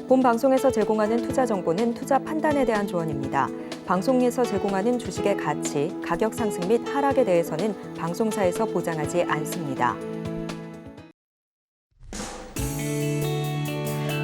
본 방송에서 제공하는 투자 정보는 투자 판단에 대한 조언입니다. 방송에서 제공하는 주식의 가치, 가격 상승 및 하락에 대해서는 방송사에서 보장하지 않습니다.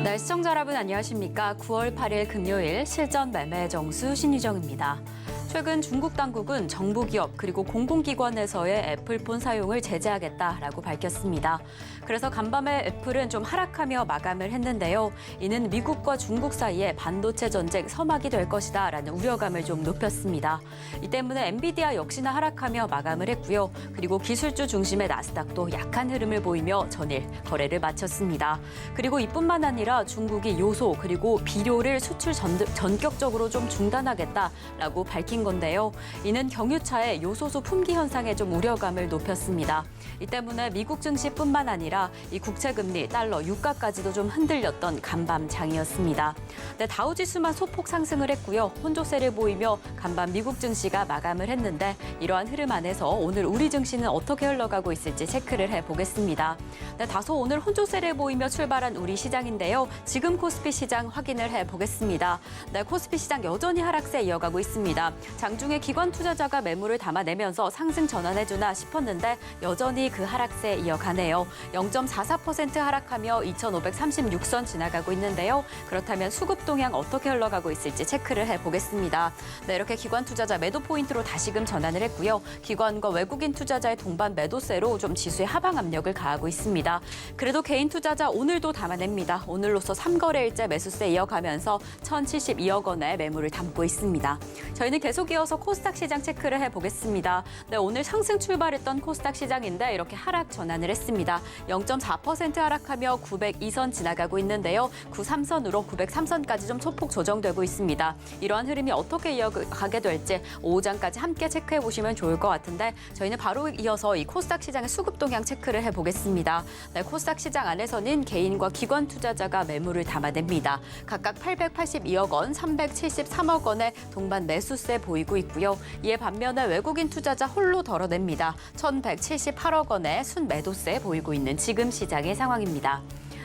네, 시청자 여러분 안녕하십니까? 9월 8일 금요일 실전 매매 정수 신유정입니다. 최근 중국 당국은 정부 기업 그리고 공공기관에서의 애플폰 사용을 제재하겠다라고 밝혔습니다. 그래서 간밤에 애플은 좀 하락하며 마감을 했는데요. 이는 미국과 중국 사이에 반도체 전쟁 서막이 될 것이다라는 우려감을 좀 높였습니다. 이 때문에 엔비디아 역시나 하락하며 마감을 했고요. 그리고 기술주 중심의 나스닥도 약한 흐름을 보이며 전일 거래를 마쳤습니다. 그리고 이뿐만 아니라 중국이 요소 그리고 비료를 수출 전격적으로 좀 중단하겠다라고 밝힌 건데요. 이는 경유차의 요소수 품귀 현상에 좀 우려감을 높였습니다. 이 때문에 미국 증시뿐만 아니라 이 국채금리, 달러, 유가까지도 좀 흔들렸던 간밤장이었습니다. 네, 다우지수만 소폭 상승을 했고요. 혼조세를 보이며 간밤 미국 증시가 마감을 했는데 이러한 흐름 안에서 오늘 우리 증시는 어떻게 흘러가고 있을지 체크를 해보겠습니다. 네, 다소 오늘 혼조세를 보이며 출발한 우리 시장인데요. 지금 코스피 시장 확인을 해보겠습니다. 네, 코스피 시장 여전히 하락세 이어가고 있습니다. 장중에 기관 투자자가 매물을 담아내면서 상승 전환해주나 싶었는데 여전히 그 하락세 이어가네요. 0.44% 하락하며 2,536선 지나가고 있는데요. 그렇다면 수급 동향 어떻게 흘러가고 있을지 체크를 해보겠습니다. 네, 이렇게 기관 투자자 매도 포인트로 다시금 전환을 했고요. 기관과 외국인 투자자의 동반 매도세로 좀 지수의 하방 압력을 가하고 있습니다. 그래도 개인 투자자 오늘도 담아냅니다. 오늘로서 3거래일째 매수세 이어가면서 1,072억 원의 매물을 담고 있습니다. 저희는 계속 이어서 코스닥 시장 체크를 해보겠습니다. 네, 오늘 상승 출발했던 코스닥 시장인데 이렇게 하락 전환을 했습니다. 0.4% 하락하며 902선 지나가고 있는데요. 93선으로 903선까지 좀 소폭 조정되고 있습니다. 이러한 흐름이 어떻게 이어가게 될지 오후장까지 함께 체크해 보시면 좋을 것 같은데 저희는 바로 이어서 이 코스닥 시장의 수급 동향 체크를 해보겠습니다. 네, 코스닥 시장 안에서는 개인과 기관 투자자가 매물을 담아냅니다. 각각 882억 원, 373억 원의 동반 매수세 보이고 있고요. 이에 반면에 외국인 투자자 홀로 덜어냅니다. 1,178억 원의 순매도세 보이고 있는 지금 시장의 상황입니다.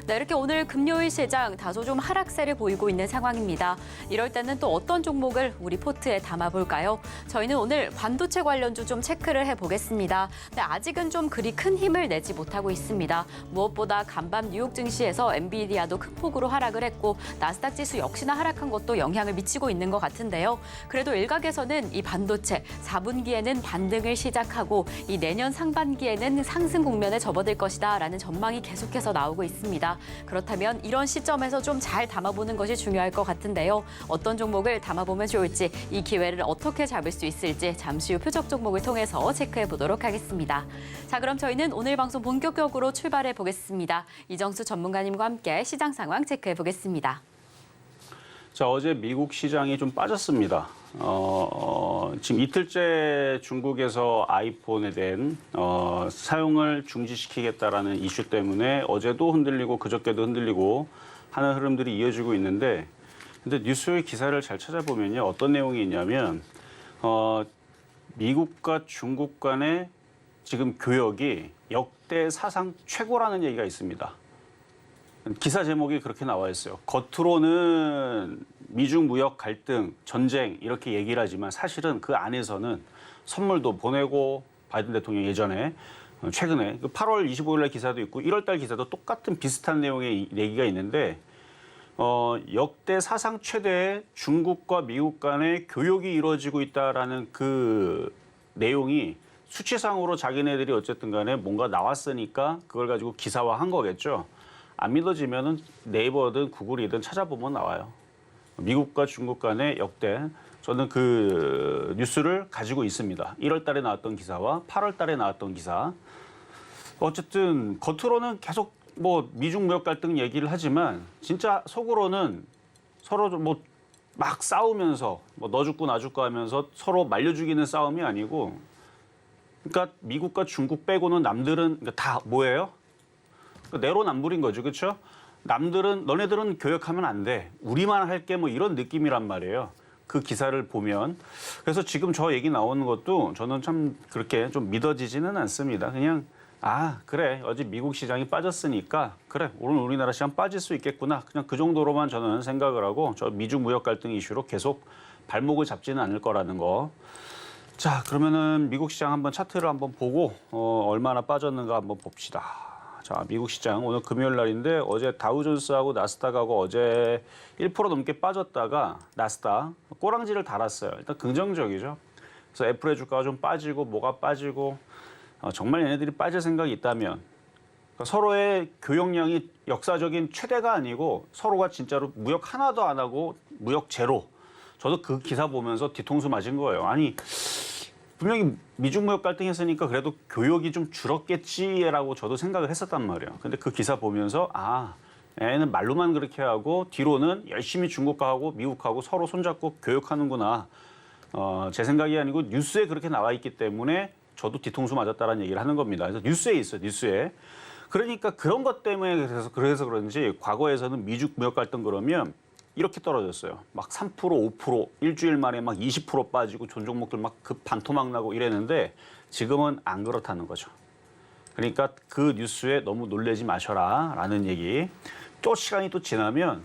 네, 이렇게 오늘 금요일 시장 다소 좀 하락세를 보이고 있는 상황입니다. 이럴 때는 또 어떤 종목을 우리 포트에 담아볼까요? 저희는 오늘 반도체 관련주 좀 체크를 해보겠습니다. 네, 아직은 좀 그리 큰 힘을 내지 못하고 있습니다. 무엇보다 간밤 뉴욕 증시에서 엔비디아도 큰 폭으로 하락을 했고 나스닥 지수 역시나 하락한 것도 영향을 미치고 있는 것 같은데요. 그래도 일각에서는 이 반도체 4분기에는 반등을 시작하고 이 내년 상반기에는 상승 국면에 접어들 것이다라는 전망이 계속해서 나오고 있습니다. 그렇다면 이런 시점에서 좀 잘 담아보는 것이 중요할 것 같은데요. 어떤 종목을 담아보면 좋을지 이 기회를 어떻게 잡을 수 있을지 잠시 후 표적 종목을 통해서 체크해 보도록 하겠습니다. 자, 그럼 저희는 오늘 방송 본격적으로 출발해 보겠습니다. 이정수 전문가님과 함께 시장 상황 체크해 보겠습니다. 자, 어제 미국 시장이 좀 빠졌습니다. 지금 이틀째 중국에서 아이폰에 대한 사용을 중지시키겠다라는 이슈 때문에 어제도 흔들리고 그저께도 흔들리고 하는 흐름들이 이어지고 있는데, 근데 뉴스의 기사를 잘 찾아보면요, 어떤 내용이 있냐면 미국과 중국 간의 지금 교역이 역대 사상 최고라는 얘기가 있습니다. 기사 제목이 그렇게 나와 있어요. 겉으로는 미중 무역 갈등, 전쟁 이렇게 얘기를 하지만 사실은 그 안에서는 선물도 보내고 바이든 대통령 예전에 최근에 8월 25일 날 기사도 있고 1월 달 기사도 똑같은 비슷한 내용의 얘기가 있는데 역대 사상 최대의 중국과 미국 간의 교역이 이루어지고 있다라는 그 내용이 수치상으로 자기네들이 어쨌든 간에 뭔가 나왔으니까 그걸 가지고 기사화한 거겠죠. 안 믿어지면은 네이버든 구글이든 찾아보면 나와요. 미국과 중국 간의 역대, 저는 그 뉴스를 가지고 있습니다. 1월 달에 나왔던 기사와 8월 달에 나왔던 기사. 어쨌든 겉으로는 계속 뭐 미중 무역 갈등 얘기를 하지만 진짜 속으로는 서로 뭐 막 싸우면서 뭐 너 죽고 나 죽고 하면서 서로 말려 죽이는 싸움이 아니고, 그러니까 미국과 중국 빼고는 남들은 다 뭐예요? 내로남불인 거죠, 그렇죠? 남들은 너네들은 교역하면 안 돼, 우리만 할게, 뭐 이런 느낌이란 말이에요. 그 기사를 보면. 그래서 지금 저 얘기 나오는 것도 저는 참 그렇게 좀 믿어지지는 않습니다. 그냥 아, 그래. 어제 미국 시장이 빠졌으니까 그래. 오늘 우리나라 시장 빠질 수 있겠구나. 그냥 그 정도로만 저는 생각을 하고 저 미중 무역 갈등 이슈로 계속 발목을 잡지는 않을 거라는 거. 자, 그러면은 미국 시장 한번 차트를 한번 보고 얼마나 빠졌는가 한번 봅시다. 자, 미국 시장 오늘 금요일 날인데 어제 다우존스하고 나스닥하고 어제 1% 넘게 빠졌다가 나스닥 꼬랑지를 달았어요. 일단 긍정적이죠. 그래서 애플의 주가가 좀 빠지고 뭐가 빠지고 정말 얘네들이 빠질 생각이 있다면 그러니까 서로의 교역량이 역사적인 최대가 아니고 서로가 진짜로 무역 하나도 안 하고 무역 제로. 저도 그 기사 보면서 뒤통수 맞은 거예요. 아니 분명히 미중 무역 갈등했으니까 그래도 교역이 좀 줄었겠지라고 저도 생각을 했었단 말이에요. 근데 그 기사 보면서 얘는 말로만 그렇게 하고 뒤로는 열심히 중국하고 미국하고 서로 손잡고 교역하는구나. 제 생각이 아니고 뉴스에 그렇게 나와 있기 때문에 저도 뒤통수 맞았다라는 얘기를 하는 겁니다. 그래서 뉴스에 있어요, 뉴스에. 그러니까 그런 것 때문에 그래서 그런지 과거에서는 미중 무역 갈등 그러면 이렇게 떨어졌어요. 막 3%, 5%, 일주일 만에 막 20% 빠지고 존 종목들 막 급 반토막 나고 이랬는데 지금은 안 그렇다는 거죠. 그러니까 그 뉴스에 너무 놀라지 마셔라라는 얘기. 또 시간이 또 지나면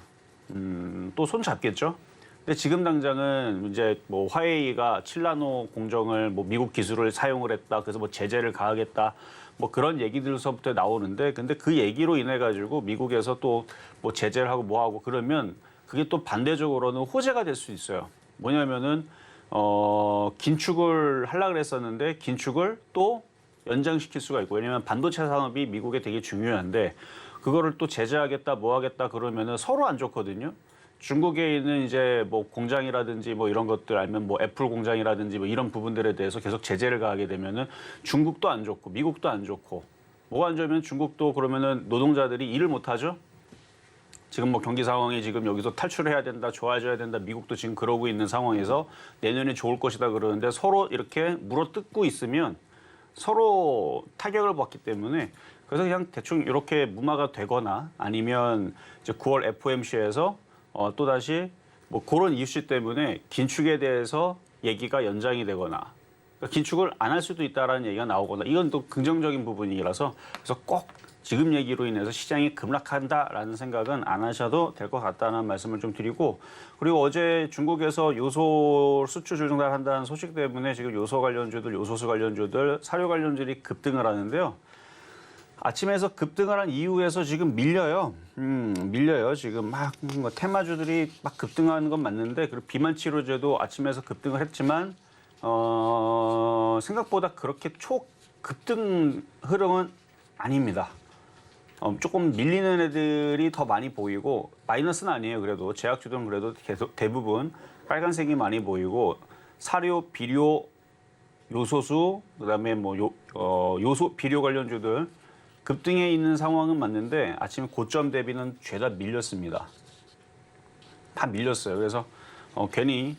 또 손 잡겠죠. 근데 지금 당장은 이제 뭐 화웨이가 7나노 공정을 뭐 미국 기술을 사용을 했다. 그래서 뭐 제재를 가하겠다. 뭐 그런 얘기들서부터 나오는데 근데 그 얘기로 인해 가지고 미국에서 또 뭐 제재를 하고 뭐 하고 그러면 그게 또 반대적으로는 호재가 될 수 있어요. 뭐냐면은 긴축을 하려고 그랬었는데 긴축을 또 연장시킬 수가 있고 왜냐하면 반도체 산업이 미국에 되게 중요한데 그거를 또 제재하겠다 뭐 하겠다 그러면은 서로 안 좋거든요. 중국에 있는 이제 뭐 공장이라든지 뭐 이런 것들 아니면 뭐 애플 공장이라든지 뭐 이런 부분들에 대해서 계속 제재를 가하게 되면은 중국도 안 좋고 미국도 안 좋고 뭐가 안 좋으면 중국도 그러면은 노동자들이 일을 못 하죠. 지금 뭐 경기 상황이 지금 여기서 탈출해야 된다, 좋아져야 된다. 미국도 지금 그러고 있는 상황에서 내년에 좋을 것이다 그러는데 서로 이렇게 물어뜯고 있으면 서로 타격을 받기 때문에 그래서 그냥 대충 이렇게 무마가 되거나 아니면 이제 9월 FOMC에서 또다시 뭐 그런 이슈 때문에 긴축에 대해서 얘기가 연장이 되거나 그러니까 긴축을 안 할 수도 있다라는 얘기가 나오거나 이건 또 긍정적인 부분이라서 그래서 꼭 지금 얘기로 인해서 시장이 급락한다라는 생각은 안 하셔도 될 것 같다는 말씀을 좀 드리고 그리고 어제 중국에서 요소 수출 조정한다는 소식 때문에 지금 요소 관련주들, 요소수 관련주들, 사료 관련주들이 급등을 하는데요. 아침에서 급등을 한 이후에서 지금 밀려요. 밀려요. 지금 막 테마주들이 막 급등하는 건 맞는데 그리고 비만 치료제도 아침에서 급등을 했지만 생각보다 그렇게 초급등 흐름은 아닙니다. 조금 밀리는 애들이 더 많이 보이고 마이너스는 아니에요. 그래도 제약주들은 그래도 계속 대부분 빨간색이 많이 보이고 사료, 비료, 요소수 그다음에 뭐 요소 비료 관련주들 급등해 있는 상황은 맞는데 아침에 고점 대비는 죄다 밀렸습니다. 다 밀렸어요. 그래서 괜히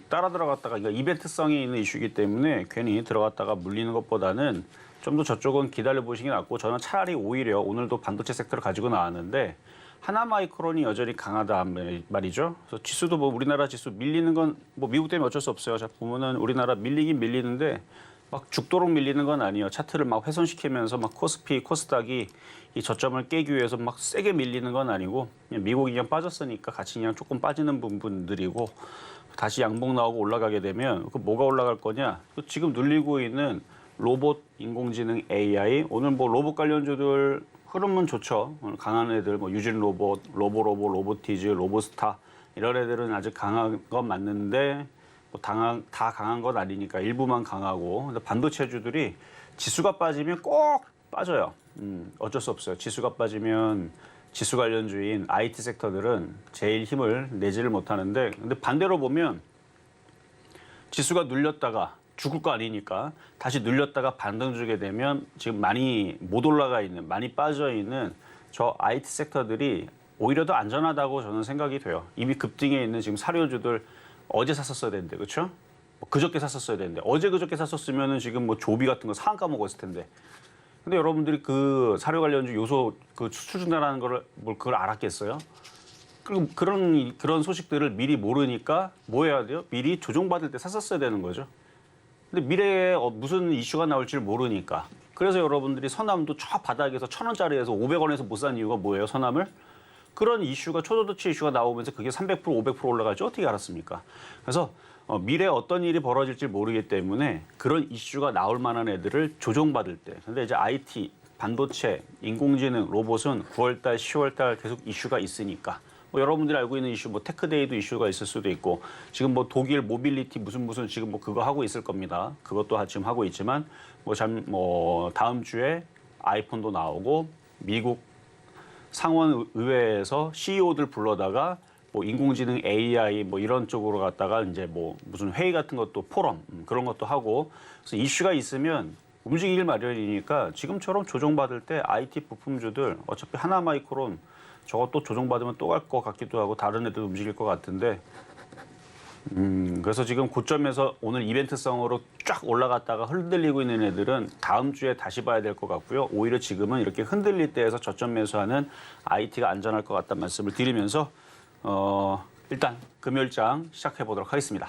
따라 들어갔다가 이거 이벤트성이 있는 이슈이기 때문에 괜히 들어갔다가 물리는 것보다는 좀 더 저쪽은 기다려 보시기 낫고 저는 차라리 오히려 오늘도 반도체 섹터를 가지고 나왔는데 하나마이크론이 여전히 강하다 말이죠. 그래서 지수도 뭐 우리나라 지수 밀리는 건 뭐 미국 때문에 어쩔 수 없어요. 자 보면은 우리나라 밀리긴 밀리는데 막 죽도록 밀리는 건 아니에요. 차트를 막 훼손시키면서 막 코스피, 코스닥이 이 저점을 깨기 위해서 막 세게 밀리는 건 아니고 그냥 미국이 그냥 빠졌으니까 같이 그냥 조금 빠지는 부분들이고 다시 양봉 나오고 올라가게 되면 그 뭐가 올라갈 거냐? 지금 눌리고 있는 로봇, 인공지능, AI 오늘 뭐 로봇 관련주들 흐름은 좋죠. 오늘 강한 애들 뭐 유진 로봇, 로보티즈, 로보스타 이런 애들은 아직 강한 건 맞는데 뭐 다 강한 건 아니니까 일부만 강하고 근데 반도체주들이 지수가 빠지면 꼭 빠져요. 어쩔 수 없어요. 지수가 빠지면 지수 관련주인 IT 섹터들은 제일 힘을 내지를 못하는데 근데 반대로 보면 지수가 눌렸다가 죽을 거 아니니까 다시 눌렸다가 반등 주게 되면 지금 많이 못 올라가 있는 많이 빠져 있는 저 IT 섹터들이 오히려 더 안전하다고 저는 생각이 돼요. 이미 급등해 있는 지금 사료주들 어제 샀었어야 되는데 그렇죠? 그저께 샀었어야 되는데 어제 그저께 샀었으면은 지금 뭐 조비 같은 거 상한가 먹었을 텐데. 근데 여러분들이 그 사료 관련주 요소 그 수출 준다라는 거를 뭘 그걸 알았겠어요? 그리고 그런 소식들을 미리 모르니까 뭐 해야 돼요? 미리 조정받을 때 샀었어야 되는 거죠. 근데 미래에 무슨 이슈가 나올지 모르니까 그래서 여러분들이 서남도 저 바닥에서 1,000원짜리에서 500원에서 못 산 이유가 뭐예요, 서남을? 그런 이슈가 초저조치 이슈가 나오면서 그게 300%, 500% 올라갈지 어떻게 알았습니까? 그래서 미래에 어떤 일이 벌어질지 모르기 때문에 그런 이슈가 나올 만한 애들을 조정받을 때. 근데 이제 IT, 반도체, 인공지능, 로봇은 9월달, 10월달 계속 이슈가 있으니까. 뭐 여러분들이 알고 있는 이슈, 뭐 테크데이도 이슈가 있을 수도 있고, 지금 뭐 독일 모빌리티 무슨 지금 뭐 그거 하고 있을 겁니다. 그것도 지금 하고 있지만, 뭐 다음 주에 아이폰도 나오고, 미국 상원 의회에서 CEO들 불러다가 뭐 인공지능 AI 뭐 이런 쪽으로 갔다가 이제 뭐 무슨 회의 같은 것도 포럼 그런 것도 하고, 그래서 이슈가 있으면 움직이길 마련이니까 지금처럼 조정받을 때 IT 부품주들 어차피 하나마이크론 저것도 조정받으면 또 갈 것 같기도 하고 다른 애들 움직일 것 같은데 그래서 지금 고점에서 오늘 이벤트성으로 쫙 올라갔다가 흔들리고 있는 애들은 다음 주에 다시 봐야 될 것 같고요. 오히려 지금은 이렇게 흔들릴 때에서 저점 매수하는 IT가 안전할 것 같다는 말씀을 드리면서 일단 금요일장 시작해 보도록 하겠습니다.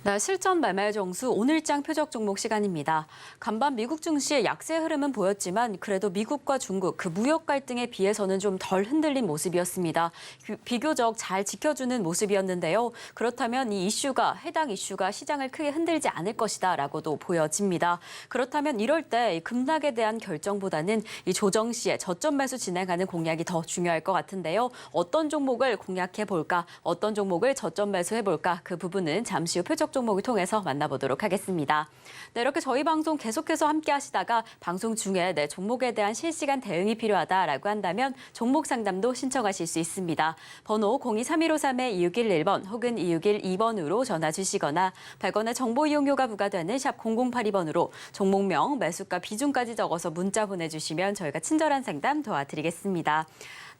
네, 실전 매매 정수 오늘장 표적 종목 시간입니다. 간밤 미국 증시의 약세 흐름은 보였지만 그래도 미국과 중국 그 무역 갈등에 비해서는 좀 덜 흔들린 모습이었습니다. 비교적 잘 지켜주는 모습이었는데요. 그렇다면 이 이슈가 해당 이슈가 시장을 크게 흔들지 않을 것이다라고도 보여집니다. 그렇다면 이럴 때 급락에 대한 결정보다는 이 조정 시에 저점 매수 진행하는 공략이 더 중요할 것 같은데요. 어떤 종목을 공략해 볼까? 어떤 종목을 저점 매수해 볼까? 그 부분은 잠시 후 표적 종목을 통해서 만나보도록 하겠습니다. 네, 이렇게 저희 방송 계속해서 함께 하시다가 방송 중에 내 종목에 대한 실시간 대응이 필요하다라고 한다면 종목 상담도 신청하실 수 있습니다. 번호 023153-2611번 혹은 2612번으로 전화 주시거나 100원의 정보 이용료가 부과되는 샵 0082번으로 종목명, 매수가 비중까지 적어서 문자 보내주시면 저희가 친절한 상담 도와드리겠습니다.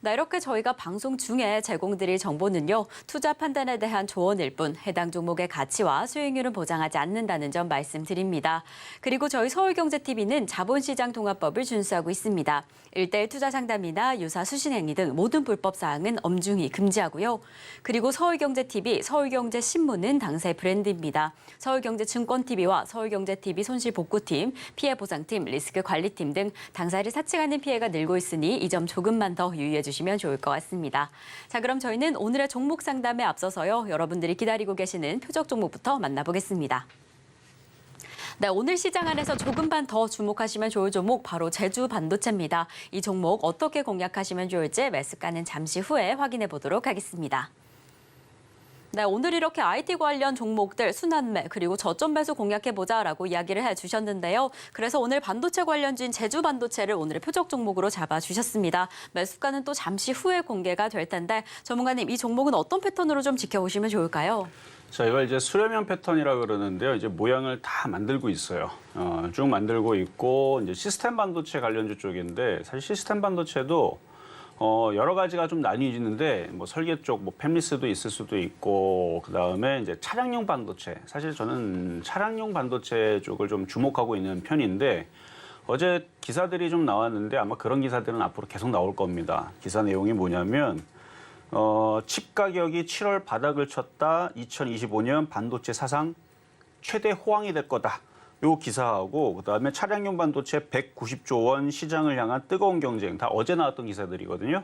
네, 이렇게 저희가 방송 중에 제공드릴 정보는요. 투자 판단에 대한 조언일 뿐 해당 종목의 가치와 수익률은 보장하지 않는다는 점 말씀드립니다. 그리고 저희 서울경제TV는 자본시장 통합법을 준수하고 있습니다. 1:1 투자 상담이나 유사 수신 행위 등 모든 불법 사항은 엄중히 금지하고요. 그리고 서울경제TV, 서울경제신문은 당사의 브랜드입니다. 서울경제증권TV와 서울경제TV 손실복구팀, 피해보상팀, 리스크관리팀 등 당사를 사칭하는 피해가 늘고 있으니 이 점 조금만 더 유의해 주시면 좋을 것 같습니다. 자, 그럼 저희는 오늘의 종목 상담에 앞서서요. 여러분들이 기다리고 계시는 표적 종목부터 만나보겠습니다. 네, 오늘 시장 안에서 조금만 더 주목하시면 좋을 종목 바로 제주 반도체입니다. 이 종목 어떻게 공략하시면 좋을지 매수가는 잠시 후에 확인해 보도록 하겠습니다. 네, 오늘 이렇게 IT 관련 종목들 순환매 그리고 저점 매수 공략해보자라고 이야기를 해주셨는데요. 그래서 오늘 반도체 관련주인 제주 반도체를 오늘의 표적 종목으로 잡아주셨습니다. 매수가는 또 잠시 후에 공개가 될 텐데 전문가님 이 종목은 어떤 패턴으로 좀 지켜보시면 좋을까요? 자, 이걸 이제 수렴형 패턴이라 그러는데요. 이제 모양을 다 만들고 있어요. 쭉 만들고 있고 이제 시스템 반도체 관련주 쪽인데 사실 시스템 반도체도 여러 가지가 좀 나뉘어지는데 뭐 설계 쪽, 뭐 팹리스도 있을 수도 있고 그다음에 이제 차량용 반도체. 사실 저는 차량용 반도체 쪽을 좀 주목하고 있는 편인데 어제 기사들이 좀 나왔는데 아마 그런 기사들은 앞으로 계속 나올 겁니다. 기사 내용이 뭐냐면 칩 가격이 7월 바닥을 쳤다. 2025년 반도체 사상 최대 호황이 될 거다. 요 기사하고 그다음에 차량용 반도체 190조 원 시장을 향한 뜨거운 경쟁 다 어제 나왔던 기사들이거든요.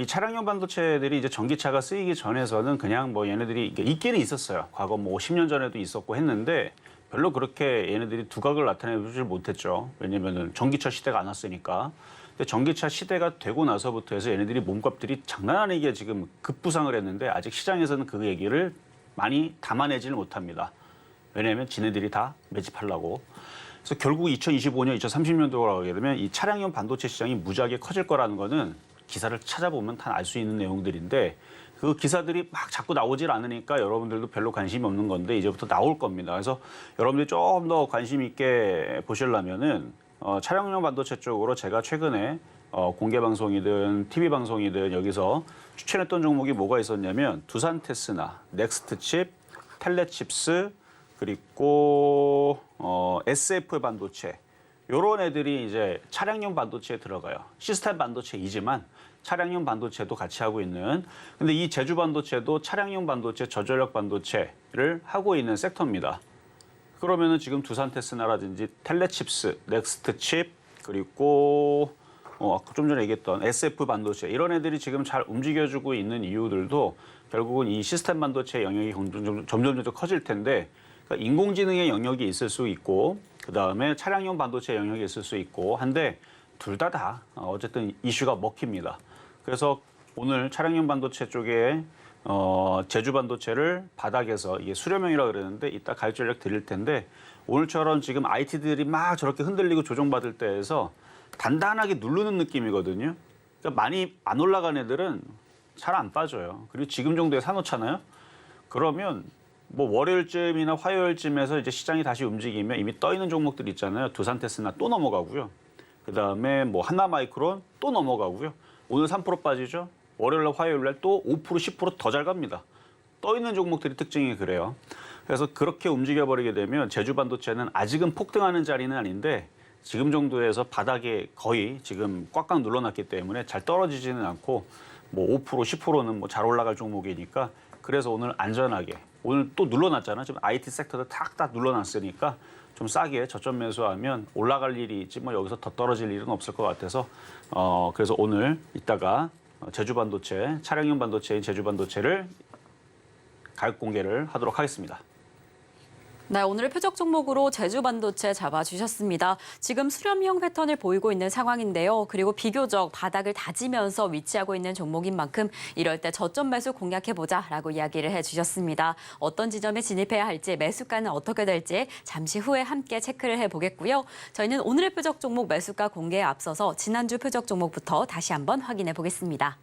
이 차량용 반도체들이 이제 전기차가 쓰이기 전에서는 그냥 뭐 얘네들이 있기는 있었어요. 과거 뭐 10년 전에도 있었고 했는데 별로 그렇게 얘네들이 두각을 나타내지 못했죠. 왜냐면은 전기차 시대가 안 왔으니까. 근데 전기차 시대가 되고 나서부터 해서 얘네들이 몸값들이 장난 아니게 지금 급부상을 했는데 아직 시장에서는 그 얘기를 많이 담아내지는 못합니다. 왜냐하면 지네들이 다 매집하려고. 그래서 결국 2025년, 2030년도로 가게 되면 이 차량용 반도체 시장이 무지하게 커질 거라는 거는 기사를 찾아보면 다 알 수 있는 내용들인데 그 기사들이 막 자꾸 나오질 않으니까 여러분들도 별로 관심이 없는 건데 이제부터 나올 겁니다. 그래서 여러분들이 조금 더 관심 있게 보시려면은 차량용 반도체 쪽으로 제가 최근에 공개 방송이든 TV 방송이든 여기서 추천했던 종목이 뭐가 있었냐면 두산 테스나, 넥스트칩, 텔레칩스 그리고 SF 반도체 이런 애들이 이제 차량용 반도체에 들어가요. 시스템 반도체이지만 차량용 반도체도 같이 하고 있는. 근데 이 제주 반도체도 차량용 반도체, 저전력 반도체를 하고 있는 섹터입니다. 그러면은 지금 두산테스나라든지 텔레칩스, 넥스트칩, 그리고 아까 좀 전에 얘기했던 SF 반도체 이런 애들이 지금 잘 움직여주고 있는 이유들도 결국은 이 시스템 반도체 영역이 점점 커질 텐데, 그러니까 인공지능의 영역이 있을 수 있고, 그 다음에 차량용 반도체 영역이 있을 수 있고 한데 둘 다 어쨌든 이슈가 먹힙니다. 그래서 오늘 차량용 반도체 쪽에 제주 반도체를 바닥에서 이게 수렴형이라 그러는데 이따 가격 전략 드릴 텐데, 오늘처럼 지금 IT들이 막 저렇게 흔들리고 조정받을 때에서 단단하게 누르는 느낌이거든요. 그러니까 많이 안 올라간 애들은 잘 안 빠져요. 그리고 지금 정도에 사놓잖아요. 그러면 뭐 월요일쯤이나 화요일쯤에서 이제 시장이 다시 움직이면 이미 떠 있는 종목들 있잖아요. 두산테스나 또 넘어가고요. 그 다음에 뭐 하나마이크론 또 넘어가고요. 오늘 3% 빠지죠. 월요일날 화요일날 또 5% 10% 더 잘 갑니다. 떠 있는 종목들이 특징이 그래요. 그래서 그렇게 움직여버리게 되면 제주 반도체는 아직은 폭등하는 자리는 아닌데 지금 정도에서 바닥에 거의 지금 꽉꽉 눌러놨기 때문에 잘 떨어지지는 않고 뭐 5% 10%는 뭐 잘 올라갈 종목이니까, 그래서 오늘 안전하게 오늘 또 눌러놨잖아. 지금 IT 섹터도 탁탁 눌러놨으니까 좀 싸게 저점 매수하면 올라갈 일이 있지 뭐 여기서 더 떨어질 일은 없을 것 같아서 그래서 오늘 이따가 제주 반도체, 차량용 반도체인 제주 반도체를 가격 공개를 하도록 하겠습니다. 네, 오늘의 표적 종목으로 제주 반도체 잡아주셨습니다. 지금 수렴형 패턴을 보이고 있는 상황인데요. 그리고 비교적 바닥을 다지면서 위치하고 있는 종목인 만큼 이럴 때 저점 매수 공략해보자라고 이야기를 해주셨습니다. 어떤 지점에 진입해야 할지, 매수가는 어떻게 될지 잠시 후에 함께 체크를 해보겠고요. 저희는 오늘의 표적 종목 매수가 공개에 앞서서 지난주 표적 종목부터 다시 한번 확인해 보겠습니다.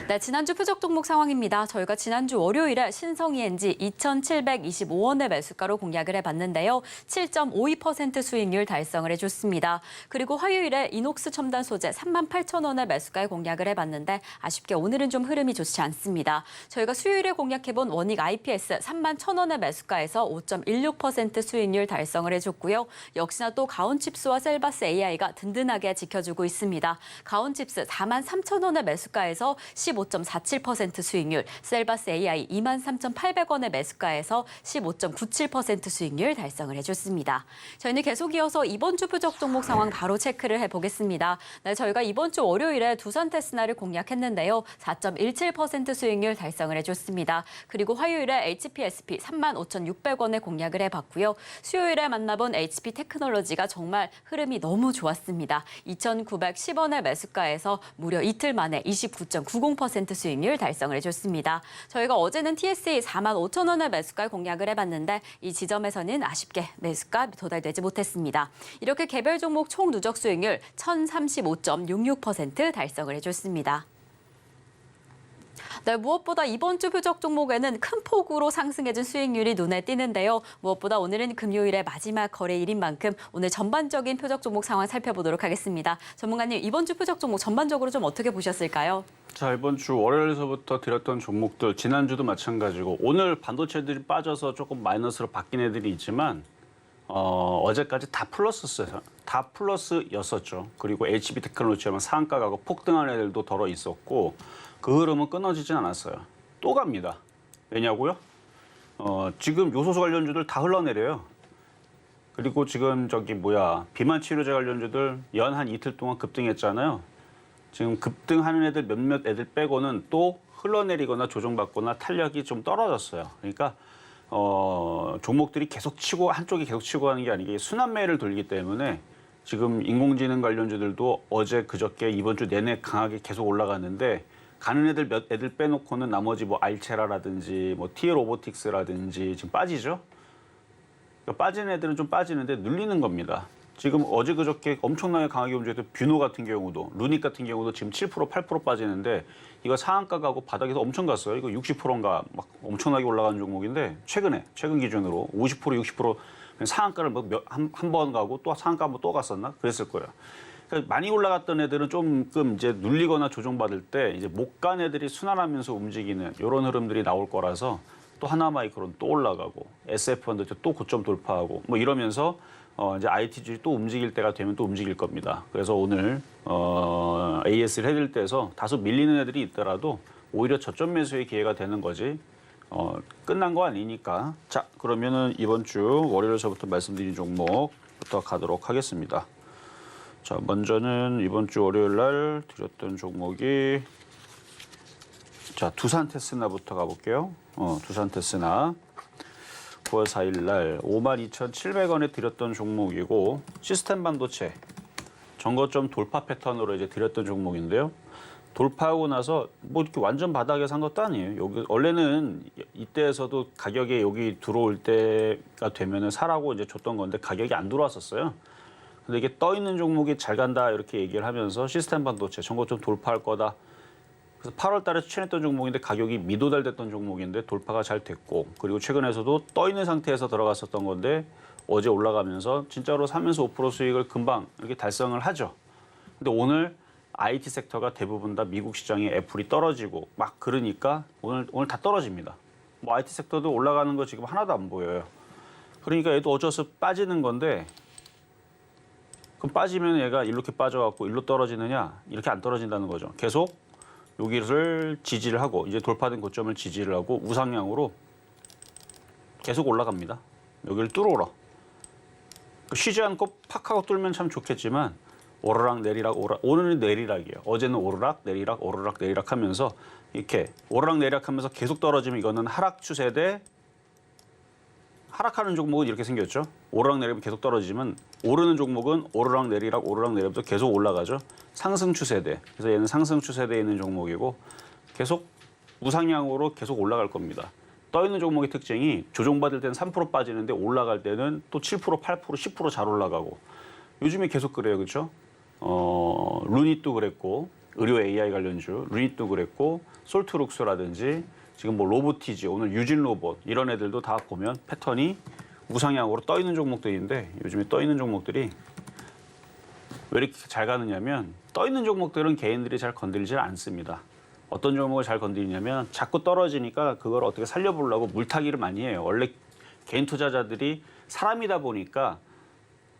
네, 지난주 표적 종목 상황입니다. 저희가 지난주 월요일에 신성이엔지 2,725원의 매수가로 공략을 해봤는데요. 7.52% 수익률 달성을 해줬습니다. 그리고 화요일에 이녹스 첨단 소재 38,000원의 매수가에 공략을 해봤는데 아쉽게 오늘은 좀 흐름이 좋지 않습니다. 저희가 수요일에 공략해본 원익 IPS 31,000원의 매수가에서 5.16% 수익률 달성을 해줬고요. 역시나 또 가온칩스와 셀바스 AI가 든든하게 지켜주고 있습니다. 가온칩스 43,000원의 매수가에서 15.47% 수익률, 셀바스 AI 23,800원의 매수가에서 15.97% 수익률 달성을 해줬습니다. 저희는 계속 이어서 이번 주 표적 종목 상황 바로 체크를 해보겠습니다. 네, 저희가 이번 주 월요일에 두산테스나를 공략했는데요. 4.17% 수익률 달성을 해줬습니다. 그리고 화요일에 HPSP 35,600원에 공략을 해봤고요. 수요일에 만나본 HP테크놀로지가 정말 흐름이 너무 좋았습니다. 2,910원의 매수가에서 무려 이틀 만에 29.90% 수익률 달성을 해줬습니다. 저희가 어제는 TSE 45,000원의 매수가에 공략을 해봤는데 이 지점에서는 아쉽게 매수가 도달되지 못했습니다. 이렇게 개별 종목 총 누적 수익률 1,035.66% 달성을 해줬습니다. 네, 무엇보다 이번 주 표적 종목에는 큰 폭으로 상승해준 수익률이 눈에 띄는데요. 무엇보다 오늘은 금요일의 마지막 거래일인 만큼 오늘 전반적인 표적 종목 상황 살펴보도록 하겠습니다. 전문가님, 이번 주 표적 종목 전반적으로 좀 어떻게 보셨을까요? 자, 이번 주 월요일서부터 드렸던 종목들, 지난주도 마찬가지고 오늘 반도체들이 빠져서 조금 마이너스로 바뀐 애들이 있지만 어제까지 다 플러스였었죠. 그리고 HB테크놀로지만 상한가 가고 폭등한 애들도 덜어 있었고 그 흐름은 끊어지진 않았어요. 또 갑니다. 왜냐고요? 지금 요소수 관련주들 다 흘러내려요. 그리고 지금 비만 치료제 관련주들 연 한 이틀 동안 급등했잖아요. 지금 급등하는 애들 몇몇 애들 빼고는 또 흘러내리거나 조정받거나 탄력이 좀 떨어졌어요. 그러니까 종목들이 계속 치고 한쪽이 계속 치고 하는 게 아니게 순환매를 돌기 때문에 지금 인공지능 관련주들도 어제 그저께 이번 주 내내 강하게 계속 올라갔는데 가는 애들 몇 애들 빼놓고는 나머지 뭐 알체라라든지 뭐 티에 로보틱스라든지 지금 빠지죠. 그러니까 빠지는 애들은 좀 빠지는데 눌리는 겁니다. 지금 어제 그저께 엄청나게 강하게 움직였던 뷰노 같은 경우도, 루닉 같은 경우도 지금 7% 8% 빠지는데 이거 상한가 가고 바닥에서 엄청 갔어요. 이거 60%인가 막 엄청나게 올라가는 종목인데 최근 기준으로 50% 60% 상한가를 한 번 가고 또 상한가 한번 또 갔었나? 그랬을 거예요. 그러니까 많이 올라갔던 애들은 조금 이제 눌리거나 조정받을 때 이제 못 간 애들이 순환하면서 움직이는 이런 흐름들이 나올 거라서 또 하나마이크론 또 올라가고 SF 반도체 또 고점 돌파하고 뭐 이러면서 이제 IT 주식 또 움직일 때가 되면 또 움직일 겁니다. 그래서 오늘 AS를 해드릴 때에서 다소 밀리는 애들이 있더라도 오히려 저점 매수의 기회가 되는 거지. 끝난 거 아니니까. 자, 그러면은 이번 주 월요일서부터 말씀드린 종목부터 가도록 하겠습니다. 자, 먼저는 이번 주 월요일 날 드렸던 종목이 자, 두산테스나부터 가볼게요. 두산테스나 9월 4일 날 52,700원에 드렸던 종목이고 시스템 반도체 전거점 돌파 패턴으로 이제 드렸던 종목인데요. 돌파하고 나서 뭐 이렇게 완전 바닥에 산 것도 아니에요. 여기 원래는 이때에서도 가격이 여기 들어올 때가 되면은 사라고 이제 줬던 건데 가격이 안 들어왔었어요. 근데 이게 떠 있는 종목이 잘 간다 이렇게 얘기를 하면서 시스템 반도체 전거점 돌파할 거다. 그래서 8월 달에 추천했던 종목인데 가격이 미도달됐던 종목인데 돌파가 잘 됐고 그리고 최근에서도 떠 있는 상태에서 들어갔었던 건데 어제 올라가면서 진짜로 사면서 5% 수익을 금방 이렇게 달성을 하죠. 근데 오늘 IT 섹터가 대부분 다 미국 시장에 애플이 떨어지고 막 그러니까 오늘 다 떨어집니다. 뭐 IT 섹터도 올라가는 거 지금 하나도 안 보여요. 그러니까 얘도 어쩔 수 없이 빠지는 건데 그럼 빠지면 얘가 이렇게 빠져갖고 일로 떨어지느냐 이렇게 안 떨어진다는 거죠. 계속 여기를 지지를 하고 이제 돌파된 고점을 지지를 하고 우상향으로 계속 올라갑니다. 여기를 뚫어라. 쉬지 않고 팍 하고 뚫으면 참 좋겠지만 오르락 내리락 오늘은 내리락이에요. 어제는 오르락 내리락 오르락 내리락 하면서 이렇게 오르락 내리락 하면서 계속 떨어지면 이거는 하락 추세대 하락하는 종목은 이렇게 생겼죠. 오르락 내리락 계속 떨어지지만 오르는 종목은 오르락 내리락 계속 올라가죠. 상승 추세대. 그래서 얘는 상승 추세대에 있는 종목이고 계속 우상향으로 계속 올라갈 겁니다. 떠 있는 종목의 특징이 조정받을 때는 3% 빠지는데 올라갈 때는 또 7%, 8%, 10% 잘 올라가고 요즘에 계속 그래요. 그렇죠? 루닛도 그랬고 의료 AI 관련주 루닛도 그랬고 솔트룩스라든지 지금 뭐 로보티지 오늘 유진 로봇 이런 애들도 다 보면 패턴이 우상향으로 떠 있는 종목들인데 요즘에 떠 있는 종목들이 왜 이렇게 잘 가느냐면 떠 있는 종목들은 개인들이 잘 건드리질 않습니다. 어떤 종목을 잘 건드리냐면 자꾸 떨어지니까 그걸 어떻게 살려보려고 물타기를 많이 해요. 원래 개인 투자자들이 사람이다 보니까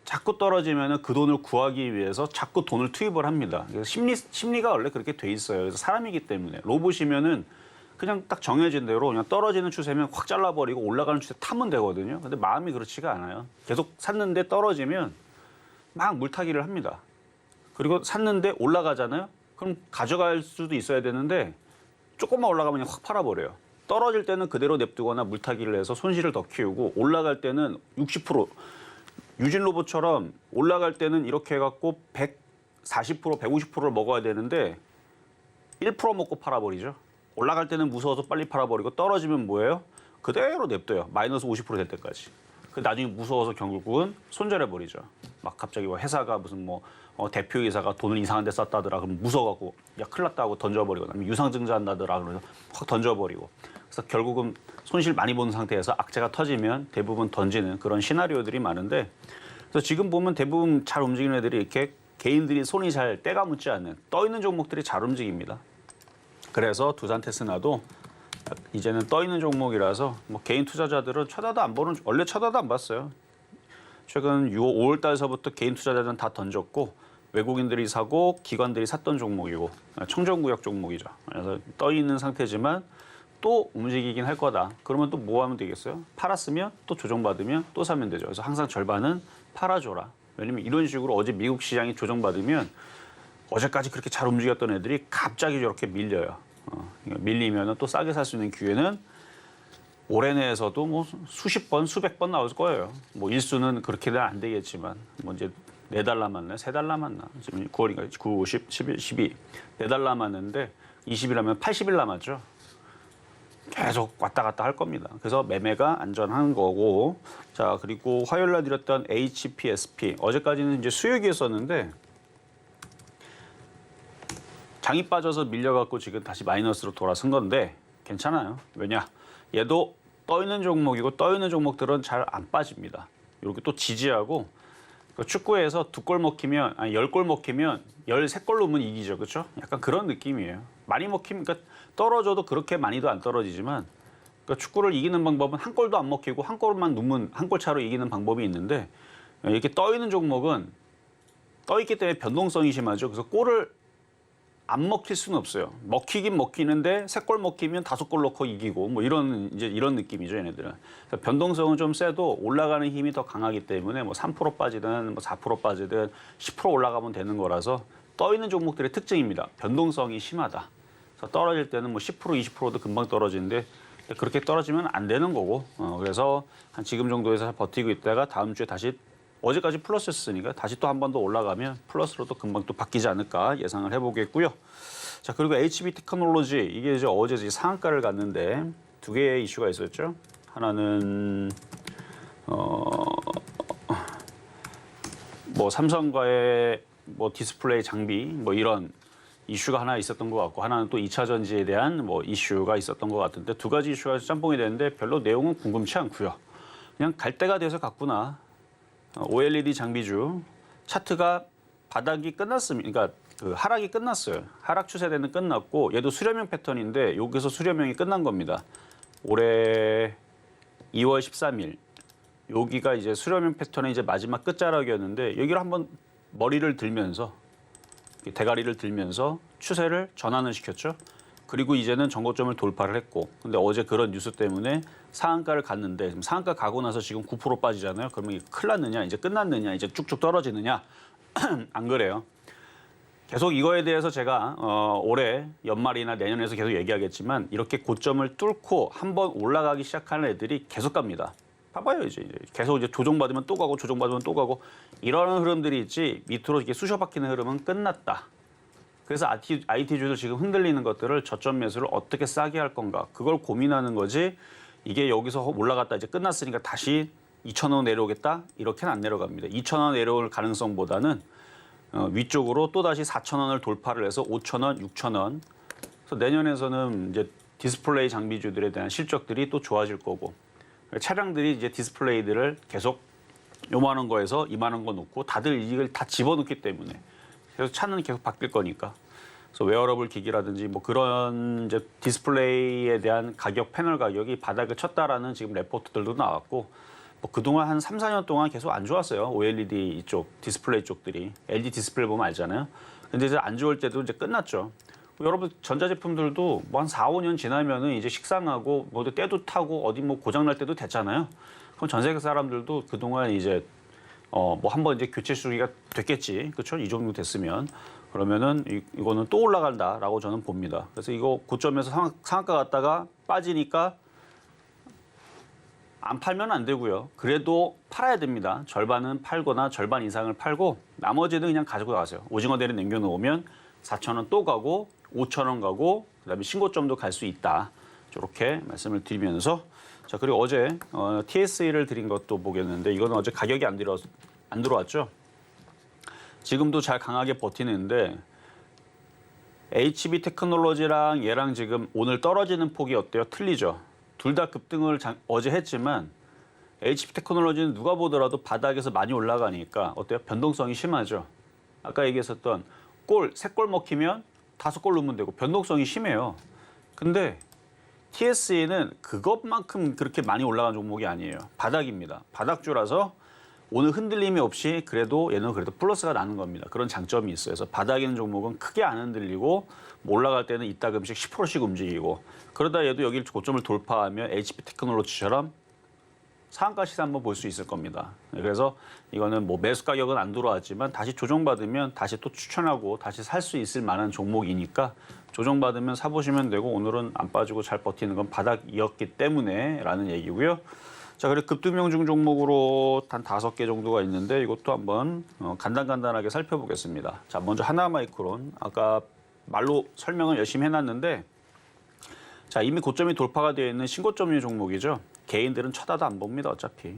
자꾸 떨어지면 그 돈을 구하기 위해서 자꾸 돈을 투입을 합니다. 그래서 심리가 원래 그렇게 돼 있어요. 그래서 사람이기 때문에 로봇이면은 그냥 딱 정해진 대로 그냥 떨어지는 추세면 확 잘라버리고 올라가는 추세 타면 되거든요. 근데 마음이 그렇지가 않아요. 계속 샀는데 떨어지면 막 물타기를 합니다. 그리고 샀는데 올라가잖아요. 그럼 가져갈 수도 있어야 되는데 조금만 올라가면 그냥 확 팔아버려요. 떨어질 때는 그대로 냅두거나 물타기를 해서 손실을 더 키우고 올라갈 때는 60% 유진 로봇처럼 올라갈 때는 이렇게 해갖고 140%, 150%를 먹어야 되는데 1% 먹고 팔아버리죠. 올라갈 때는 무서워서 빨리 팔아버리고 떨어지면 뭐예요? 그대로 냅둬요. 마이너스 50% 될 때까지. 그 나중에 무서워서 결국은 손절해버리죠. 막 갑자기 뭐 회사가 무슨 뭐 대표이사가 돈을 이상한 데 썼다더라. 그럼 무서워갖고 야 큰일 났다 하고 던져버리고 아니면 유상증자 한다더라. 그래서 확 던져버리고. 그래서 결국은 손실 많이 보는 상태에서 악재가 터지면 대부분 던지는 그런 시나리오들이 많은데 그래서 지금 보면 대부분 잘 움직이는 애들이 이렇게 개인들이 손이 잘 때가 묻지 않는 떠 있는 종목들이 잘 움직입니다. 그래서 두산테스나도 이제는 떠 있는 종목이라서 뭐 개인 투자자들은 쳐다도 안 보는 원래 쳐다도 안 봤어요. 최근 5월 달서부터 개인 투자자들은 다 던졌고 외국인들이 사고 기관들이 샀던 종목이고 청정구역 종목이죠. 그래서 떠 있는 상태지만 또 움직이긴 할 거다. 그러면 또 뭐 하면 되겠어요? 팔았으면 또 조정받으면 또 사면 되죠. 그래서 항상 절반은 팔아줘라. 왜냐면 이런 식으로 어제 미국 시장이 조정받으면 어제까지 그렇게 잘 움직였던 애들이 갑자기 저렇게 밀려요. 밀리면 또 싸게 살 수 있는 기회는 올해 내에서도 뭐 수십 번, 수백 번 나올 거예요. 뭐 일수는 그렇게는 안 되겠지만 뭐 이제 4달 남았나, 3달 남았나. 지금 9월인가, 9, 10, 11, 12. 4달 남았는데 20일하면 80일 남았죠. 계속 왔다 갔다 할 겁니다. 그래서 매매가 안전한 거고. 자, 그리고 화요일 날 드렸던 HPSP. 어제까지는 이제 수익이었었는데 장이 빠져서 밀려갖고 지금 다시 마이너스로 돌아선 건데 괜찮아요. 왜냐? 얘도 떠 있는 종목이고 떠 있는 종목들은 잘 안 빠집니다. 이렇게 또 지지하고 축구에서 2골 먹히면 아니 10골 먹히면 13골 넣으면 이기죠. 그렇죠? 약간 그런 느낌이에요. 많이 먹히면 그러니까 떨어져도 그렇게 많이도 안 떨어지지만 그러니까 축구를 이기는 방법은 한 골도 안 먹히고 한 골만 넣으면 한 골 차로 이기는 방법이 있는데 이렇게 떠 있는 종목은 떠 있기 때문에 변동성이 심하죠. 그래서 골을 안 먹힐 수는 없어요. 먹히긴 먹히는데 3골 먹히면 5골 넣고 이기고 뭐 이런 느낌이죠, 얘네들은. 그래서 변동성은 좀 세도 올라가는 힘이 더 강하기 때문에 뭐 3% 빠지든 뭐 4% 빠지든 10% 올라가면 되는 거라서 떠 있는 종목들의 특징입니다. 변동성이 심하다. 그래서 떨어질 때는 뭐 10% 20%도 금방 떨어지는데 그렇게 떨어지면 안 되는 거고. 그래서 한 지금 정도에서 버티고 있다가 다음 주에 다시 어제까지 플러스였으니까 다시 또 한 번 더 올라가면 플러스로 또 금방 또 바뀌지 않을까 예상을 해보겠고요. 자, 그리고 HB 테크놀로지 이게 이제 어제 상한가를 갔는데 두 개의 이슈가 있었죠. 하나는 뭐 삼성과의 뭐 디스플레이 장비 뭐 이런 이슈가 하나 있었던 것 같고 하나는 또 2차 전지에 대한 뭐 이슈가 있었던 것 같은데 두 가지 이슈가 짬뽕이 되는데 별로 내용은 궁금치 않고요. 그냥 갈 때가 돼서 갔구나. OLED 장비주 차트가 바닥이 끝났습니다. 그러니까 그 하락이 끝났어요. 하락 추세대는 끝났고 얘도 수렴형 패턴인데 여기서 수렴형이 끝난 겁니다. 올해 2월 13일 여기가 이제 수렴형 패턴의 이제 마지막 끝자락이었는데 여기를 한번 머리를 들면서 대가리를 들면서 추세를 전환을 시켰죠. 그리고 이제는 전고점을 돌파를 했고 근데 어제 그런 뉴스 때문에 상한가를 갔는데 지금 상한가 가고 나서 지금 9% 빠지잖아요. 그러면 이게 큰일 났느냐 이제 끝났느냐 이제 쭉쭉 떨어지느냐 안 그래요. 계속 이거에 대해서 제가 올해 연말이나 내년에서 계속 얘기하겠지만 이렇게 고점을 뚫고 한번 올라가기 시작하는 애들이 계속 갑니다. 봐봐요 이제 계속 이제 조정받으면 또 가고 조정받으면 또 가고 이러는 흐름들이 있지 밑으로 이렇게 쑤셔박히는 흐름은 끝났다. 그래서 IT주들 지금 흔들리는 것들을 저점 매수를 어떻게 싸게 할 건가 그걸 고민하는 거지 이게 여기서 올라갔다 이제 끝났으니까 다시 2,000원 내려오겠다 이렇게는 안 내려갑니다. 2,000원 내려올 가능성보다는 위쪽으로 또다시 4,000원을 돌파를 해서 5,000원, 6,000원 그래서 내년에서는 이제 디스플레이 장비주들에 대한 실적들이 또 좋아질 거고 차량들이 이제 디스플레이들을 계속 요만한 거에서 이만한 거 놓고 다들 이걸 다 집어넣기 때문에 그래서 차는 계속 바뀔 거니까. 그래서 웨어러블 기기라든지 뭐 그런 이제 디스플레이에 대한 가격, 패널 가격이 바닥을 쳤다라는 지금 레포트들도 나왔고 뭐 그동안 한 3, 4년 동안 계속 안 좋았어요. OLED 이쪽 디스플레이 쪽들이. LG 디스플레이 보면 알잖아요. 근데 이제 안 좋을 때도 이제 끝났죠. 여러분 전자제품들도 뭐 한 4, 5년 지나면은 이제 식상하고 뭐 때도 타고 어디 뭐 고장 날 때도 됐잖아요. 그럼 전 세계 사람들도 그동안 이제 뭐 한번 이제 교체 시기가 됐겠지. 그렇죠? 이 정도 됐으면. 그러면은 이거는 또 올라간다라고 저는 봅니다. 그래서 이거 고점에서 상한가 갔다가 빠지니까 안 팔면 안 되고요. 그래도 팔아야 됩니다. 절반은 팔거나 절반 이상을 팔고 나머지는 그냥 가지고 가세요. 오징어 대를 남겨놓으면 4,000원 또 가고 5,000원 가고 그다음에 신고점도 갈 수 있다. 이렇게 말씀을 드리면서 자 그리고 어제 TSE를 드린 것도 보겠는데 이거는 어제 가격이 안 들어왔죠. 지금도 잘 강하게 버티는데 HB 테크놀로지랑 얘랑 지금 오늘 떨어지는 폭이 어때요? 틀리죠. 둘 다 급등을 어제 했지만 HB 테크놀로지는 누가 보더라도 바닥에서 많이 올라가니까 어때요? 변동성이 심하죠. 아까 얘기했었던 3골 먹히면 5골 넣으면 되고 변동성이 심해요. 근데 TSE는 그것만큼 그렇게 많이 올라간 종목이 아니에요. 바닥입니다. 바닥주라서 오늘 흔들림이 없이 그래도 얘는 그래도 플러스가 나는 겁니다. 그런 장점이 있어요. 그래서 바닥에 있는 종목은 크게 안 흔들리고 뭐 올라갈 때는 이따금씩 10%씩 움직이고 그러다 얘도 여기 고점을 돌파하면 HB 테크놀로지처럼 상한가 시세 한번 볼 수 있을 겁니다. 그래서 이거는 뭐 매수 가격은 안 들어왔지만 다시 조정받으면 다시 또 추천하고 다시 살 수 있을 만한 종목이니까 조정받으면 사보시면 되고 오늘은 안 빠지고 잘 버티는 건 바닥이었기 때문에 라는 얘기고요. 자, 그리고 급등명중 종목으로 한 5개 정도가 있는데 이것도 한번 간단하게 살펴보겠습니다. 자, 먼저 하나마이크론. 아까 말로 설명을 열심히 해놨는데 자, 이미 고점이 돌파가 되어 있는 신고점류 종목이죠. 개인들은 쳐다도 안 봅니다. 어차피.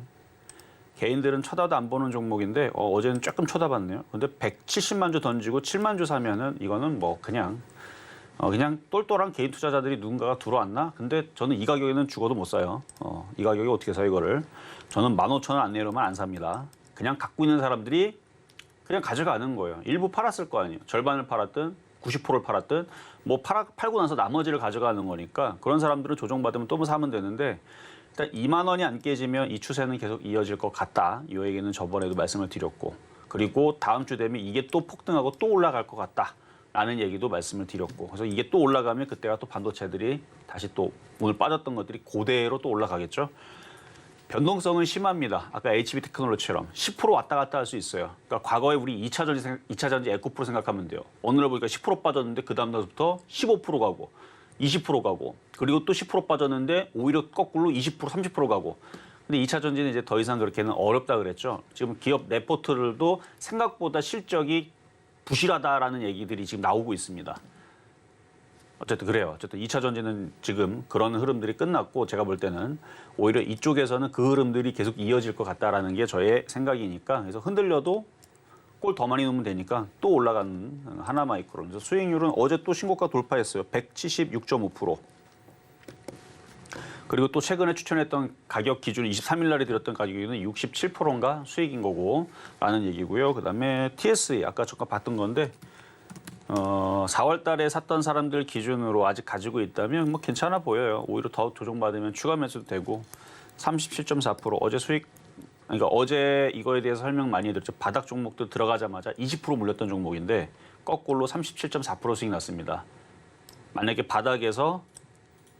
개인들은 쳐다도 안 보는 종목인데 어제는 조금 쳐다봤네요. 근데 170만 주 던지고 7만 주 사면은 이거는 뭐 그냥 똘똘한 개인 투자자들이 누군가가 들어왔나? 근데 저는 이 가격에는 죽어도 못 사요. 이 가격에 어떻게 사요 이거를? 저는 15,000원 안 내려면 안 삽니다. 그냥 갖고 있는 사람들이 그냥 가져가는 거예요. 일부 팔았을 거 아니에요. 절반을 팔았든 90%를 팔았든 뭐 팔고 나서 나머지를 가져가는 거니까 그런 사람들은 조정받으면 또 사면 되는데 일단 2만 원이 안 깨지면 이 추세는 계속 이어질 것 같다. 이 얘기는 저번에도 말씀을 드렸고, 그리고 다음 주 되면 이게 또 폭등하고 또 올라갈 것 같다라는 얘기도 말씀을 드렸고, 그래서 이게 또 올라가면 그때가 또 반도체들이 다시 또 오늘 빠졌던 것들이 그대로 또 올라가겠죠. 변동성은 심합니다. 아까 HB 테크놀로지처럼 10% 왔다 갔다 할 수 있어요. 그러니까 과거에 우리 2차 전지 에코프로 생각하면 돼요. 어느 날 보니까 10% 빠졌는데 그 다음 날부터 15% 가고 20% 가고, 그리고 또 10% 빠졌는데 오히려 거꾸로 20%, 30% 가고. 근데 2차 전지는 이제 더 이상 그렇게는 어렵다 그랬죠. 지금 기업 레포트들도 생각보다 실적이 부실하다라는 얘기들이 지금 나오고 있습니다. 어쨌든 그래요. 어쨌든 2차 전지는 지금 그런 흐름들이 끝났고, 제가 볼 때는 오히려 이쪽에서는 그 흐름들이 계속 이어질 것 같다라는 게 저의 생각이니까, 그래서 흔들려도 골 더 많이 넣으면 되니까 또 올라가는 하나마이크론. 그래서 수익률은 어제 또 신고가 돌파했어요. 176.5%. 그리고 또 최근에 추천했던 가격 기준 23일 날에 드렸던 가격은 67%인가 수익인 거고 라는 얘기고요. 그다음에 TSE 아까 잠깐 봤던 건데 4월 달에 샀던 사람들 기준으로 아직 가지고 있다면 뭐 괜찮아 보여요. 오히려 더 조정받으면 추가 매수도 되고 37.4% 어제 수익, 그러니까 어제 이거에 대해서 설명 많이 드렸죠. 바닥 종목들 들어가자마자 20% 물렸던 종목인데 거꾸로 37.4% 수익 났습니다. 만약에 바닥에서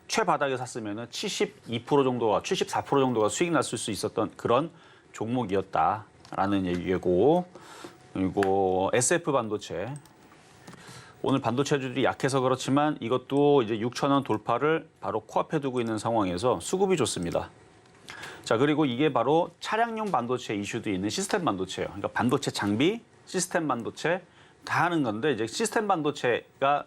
최바닥에 샀으면 72% 정도가 74% 정도가 수익 났을 수 있었던 그런 종목이었다라는 얘기고, 그리고 SF 반도체 오늘 반도체주들이 약해서 그렇지만 이것도 이제 6,000원 돌파를 바로 코앞에 두고 있는 상황에서 수급이 좋습니다. 자, 그리고 이게 바로 차량용 반도체 이슈도 있는 시스템 반도체예요. 그러니까 반도체 장비, 시스템 반도체 다 하는 건데, 이제 시스템 반도체가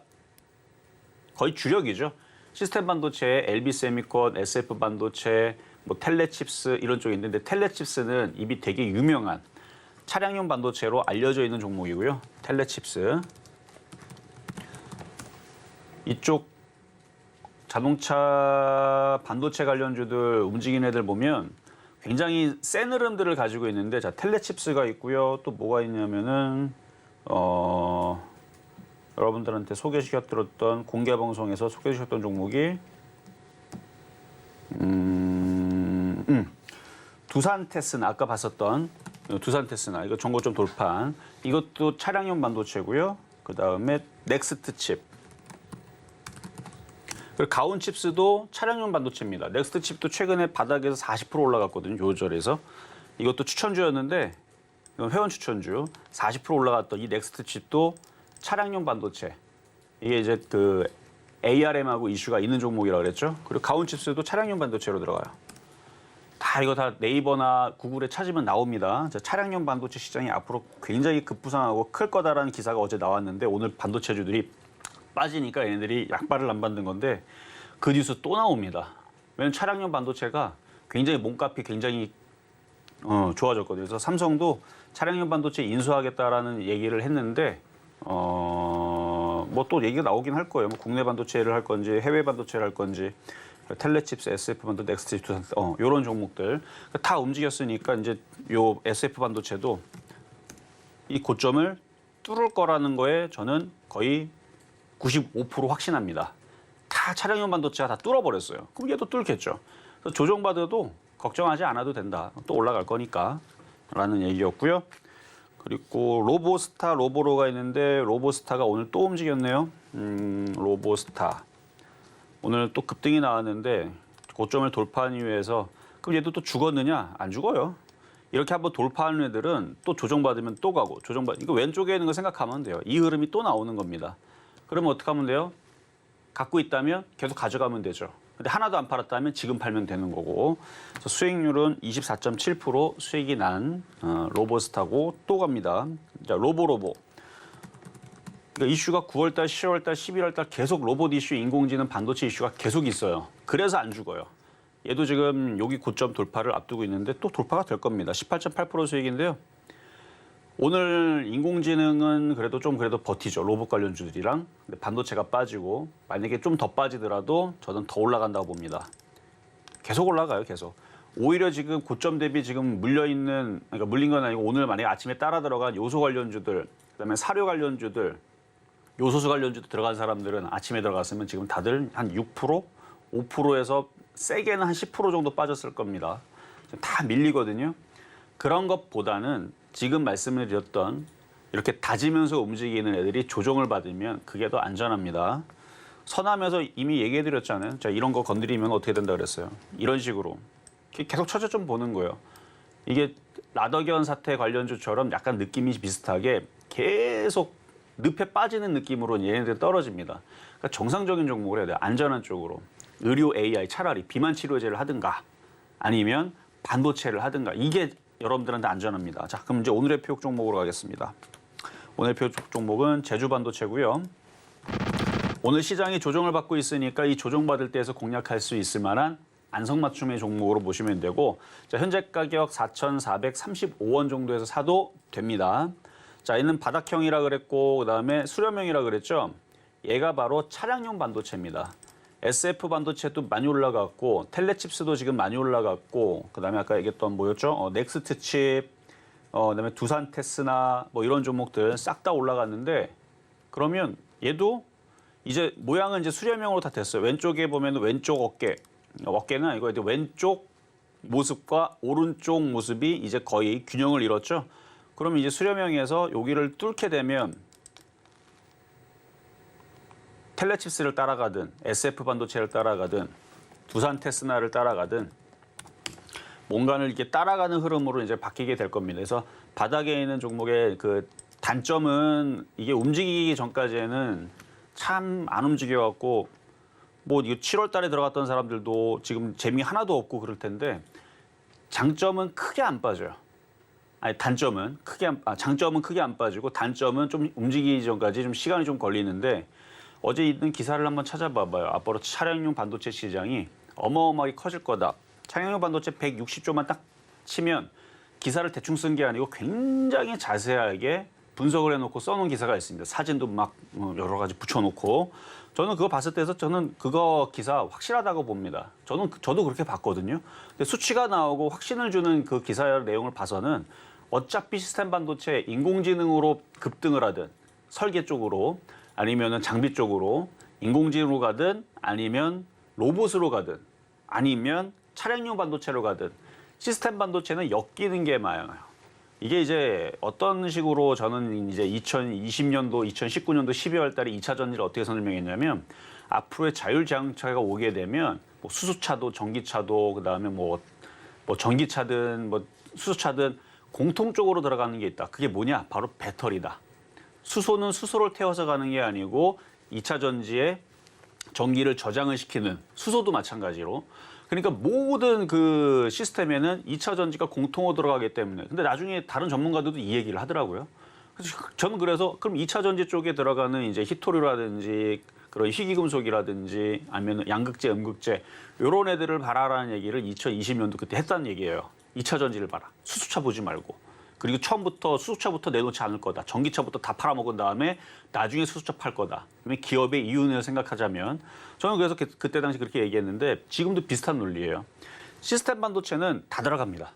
거의 주력이죠. 시스템 반도체에 LB 세미콘, SF 반도체, 뭐 텔레칩스 이런 쪽이 있는데, 텔레칩스는 이미 되게 유명한 차량용 반도체로 알려져 있는 종목이고요. 텔레칩스. 이쪽 자동차 반도체 관련주들 움직이는 애들 보면 굉장히 센 흐름들을 가지고 있는데, 자, 텔레칩스가 있고요. 또 뭐가 있냐면은 여러분들한테 소개시켜드렸던 공개 방송에서 소개시켰던 종목이 두산 테스나, 아까 봤었던 두산 테스나, 이거 정고점 돌판, 이것도 차량용 반도체고요. 그 다음에 넥스트 칩, 그리고 가온 칩스도 차량용 반도체입니다. 넥스트 칩도 최근에 바닥에서 40% 올라갔거든요. 요절에서. 이것도 추천주였는데, 이건 회원 추천주. 40% 올라갔던 이 넥스트 칩도 차량용 반도체. 이게 이제 그 ARM하고 이슈가 있는 종목이라고 그랬죠. 그리고 가온 칩스도 차량용 반도체로 들어가요. 이거 다 네이버나 구글에 찾으면 나옵니다. 차량용 반도체 시장이 앞으로 굉장히 급부상하고 클 거다라는 기사가 어제 나왔는데, 오늘 반도체주들이 빠지니까 얘네들이 약발을 안 받는 건데, 그 뉴스 또 나옵니다. 왜냐면 차량용 반도체가 굉장히 몸값이 굉장히 좋아졌거든요. 그래서 삼성도 차량용 반도체 인수하겠다라는 얘기를 했는데, 뭐 또 얘기가 나오긴 할 거예요. 뭐 국내 반도체를 할 건지 해외 반도체를 할 건지, 텔레칩스, SF 반도체, 넥스트 칩, 이런 종목들 다 움직였으니까 이제 요 SF 반도체도 이 고점을 뚫을 거라는 거에 저는 거의 95% 확신합니다. 다 차량용 반도체가 다 뚫어버렸어요. 그럼 얘도 뚫겠죠. 그래서 조정받아도 걱정하지 않아도 된다. 또 올라갈 거니까 라는 얘기였고요. 그리고 로보스타, 로보로가 있는데, 로보스타가 오늘 또 움직였네요. 로보스타. 오늘 또 급등이 나왔는데 고점을 돌파한 이후에서, 그럼 얘도 또 죽었느냐? 안 죽어요. 이렇게 한번 돌파하는 애들은 또 조정받으면 또 가고, 이거 왼쪽에 있는 거 생각하면 돼요. 이 흐름이 또 나오는 겁니다. 그러면 어떻게 하면 돼요? 갖고 있다면 계속 가져가면 되죠. 근데 하나도 안 팔았다면 지금 팔면 되는 거고. 그래서 수익률은 24.7% 수익이 난 로보스타고, 또 갑니다. 자, 로보로보. 그러니까 이슈가 9월달, 10월달, 11월달 계속 로봇 이슈, 인공지능, 반도체 이슈가 계속 있어요. 그래서 안 죽어요. 얘도 지금 여기 고점 돌파를 앞두고 있는데 또 돌파가 될 겁니다. 18.8% 수익인데요. 오늘 인공지능은 그래도 버티죠. 로봇 관련주들이랑. 근데 반도체가 빠지고, 만약에 좀 더 빠지더라도 저는 더 올라간다고 봅니다. 계속 올라가요, 계속. 오히려 지금 고점 대비 지금 물려있는, 그러니까 물린 건 아니고, 오늘 만약에 아침에 따라 들어간 요소 관련주들, 그다음에 사료 관련주들, 요소수 관련주도 들어간 사람들은 아침에 들어갔으면 지금 다들 한 6%, 5%에서 세게는 한 10% 정도 빠졌을 겁니다. 다 밀리거든요. 그런 것보다는 지금 말씀을 드렸던 이렇게 다지면서 움직이는 애들이 조정을 받으면 그게 더 안전합니다. 서남에서 이미 얘기해 드렸잖아요. 자, 이런 거 건드리면 어떻게 된다 그랬어요. 이런 식으로 계속 쳐져 좀 보는 거예요. 이게 라더견 사태 관련주처럼 약간 느낌이 비슷하게 계속 늪에 빠지는 느낌으로 얘네들이 떨어집니다. 그러니까 정상적인 종목을 해야 돼요. 안전한 쪽으로. 의료 AI 차라리 비만 치료제를 하든가 아니면 반도체를 하든가 이게 여러분들한테 안전합니다. 자, 그럼 이제 오늘의 표적 종목으로 가겠습니다. 오늘 표적 종목은 제주반도체고요. 오늘 시장이 조정을 받고 있으니까 이 조정받을 때에서 공략할 수 있을 만한 안성맞춤의 종목으로 보시면 되고 자, 현재 가격 4,435원 정도에서 사도 됩니다. 자, 얘는 바닥형이라 그랬고 그다음에 수렴형이라 그랬죠. 얘가 바로 차량용 반도체입니다. SF 반도체도 많이 올라갔고 텔레칩스도 지금 많이 올라갔고 그다음에 아까 얘기했던 뭐였죠? 넥스트 칩, 그다음에 두산 테스나 뭐 이런 종목들 싹 다 올라갔는데 그러면 얘도 이제 모양은 이제 수렴형으로 다 됐어요. 왼쪽에 보면 왼쪽 어깨는 아니고 이제 왼쪽 모습과 오른쪽 모습이 이제 거의 균형을 이뤘죠. 그러면 이제 수렴형에서 여기를 뚫게 되면 텔레칩스를 따라가든 SF 반도체를 따라가든 두산 테스나를 따라가든 뭔가를 이렇게 따라가는 흐름으로 이제 바뀌게 될 겁니다. 그래서 바닥에 있는 종목의 그 단점은 이게 움직이기 전까지는 참 안 움직여갖고 뭐 이거 7월 달에 들어갔던 사람들도 지금 재미 하나도 없고 그럴 텐데 장점은 크게 안 빠져요. 아니 장점은 크게 안 빠지고 단점은 좀 움직이기 전까지 좀 시간이 좀 걸리는데 어제 있는 기사를 한번 찾아봐봐요. 앞으로 차량용 반도체 시장이 어마어마하게 커질 거다. 차량용 반도체 160조만 딱 치면 기사를 대충 쓴 게 아니고 굉장히 자세하게 분석을 해놓고 써놓은 기사가 있습니다. 사진도 막 여러 가지 붙여놓고 저는 그거 봤을 때에서 저는 그거 기사 확실하다고 봅니다. 저도 그렇게 봤거든요. 근데 수치가 나오고 확신을 주는 그 기사 내용을 봐서는 어차피 시스템 반도체 인공지능으로 급등을 하든 설계 쪽으로 아니면은 장비 쪽으로 인공지능으로 가든 아니면 로봇으로 가든 아니면 차량용 반도체로 가든 시스템 반도체는 엮이는 게 많아요. 이게 이제 어떤 식으로 저는 이제 2020년도, 2019년도 12월 달에 2차 전지를 어떻게 설명했냐면 앞으로의 자율주행차가 오게 되면 뭐 수소차도 전기차도 그다음에 뭐 전기차든 뭐 수소차든 공통적으로 들어가는 게 있다. 그게 뭐냐? 바로 배터리다. 수소는 수소를 태워서 가는 게 아니고 2차 전지에 전기를 저장을 시키는 수소도 마찬가지로. 그러니까 모든 그 시스템에는 2차 전지가 공통으로 들어가기 때문에. 근데 나중에 다른 전문가들도 이 얘기를 하더라고요. 그래서 저는 그래서 그럼 2차 전지 쪽에 들어가는 이제 히토류라든지 그런 희귀금속이라든지 아니면 양극재, 음극재 이런 애들을 봐라라는 얘기를 2020년도 그때 했다는 얘기예요. 2차 전지를 봐라. 수소차 보지 말고. 그리고 처음부터 수소차부터 내놓지 않을 거다. 전기차부터 다 팔아먹은 다음에 나중에 수소차 팔 거다. 그러면 기업의 이윤을 생각하자면 저는 그래서 그때 당시 그렇게 얘기했는데 지금도 비슷한 논리예요. 시스템 반도체는 다 들어갑니다.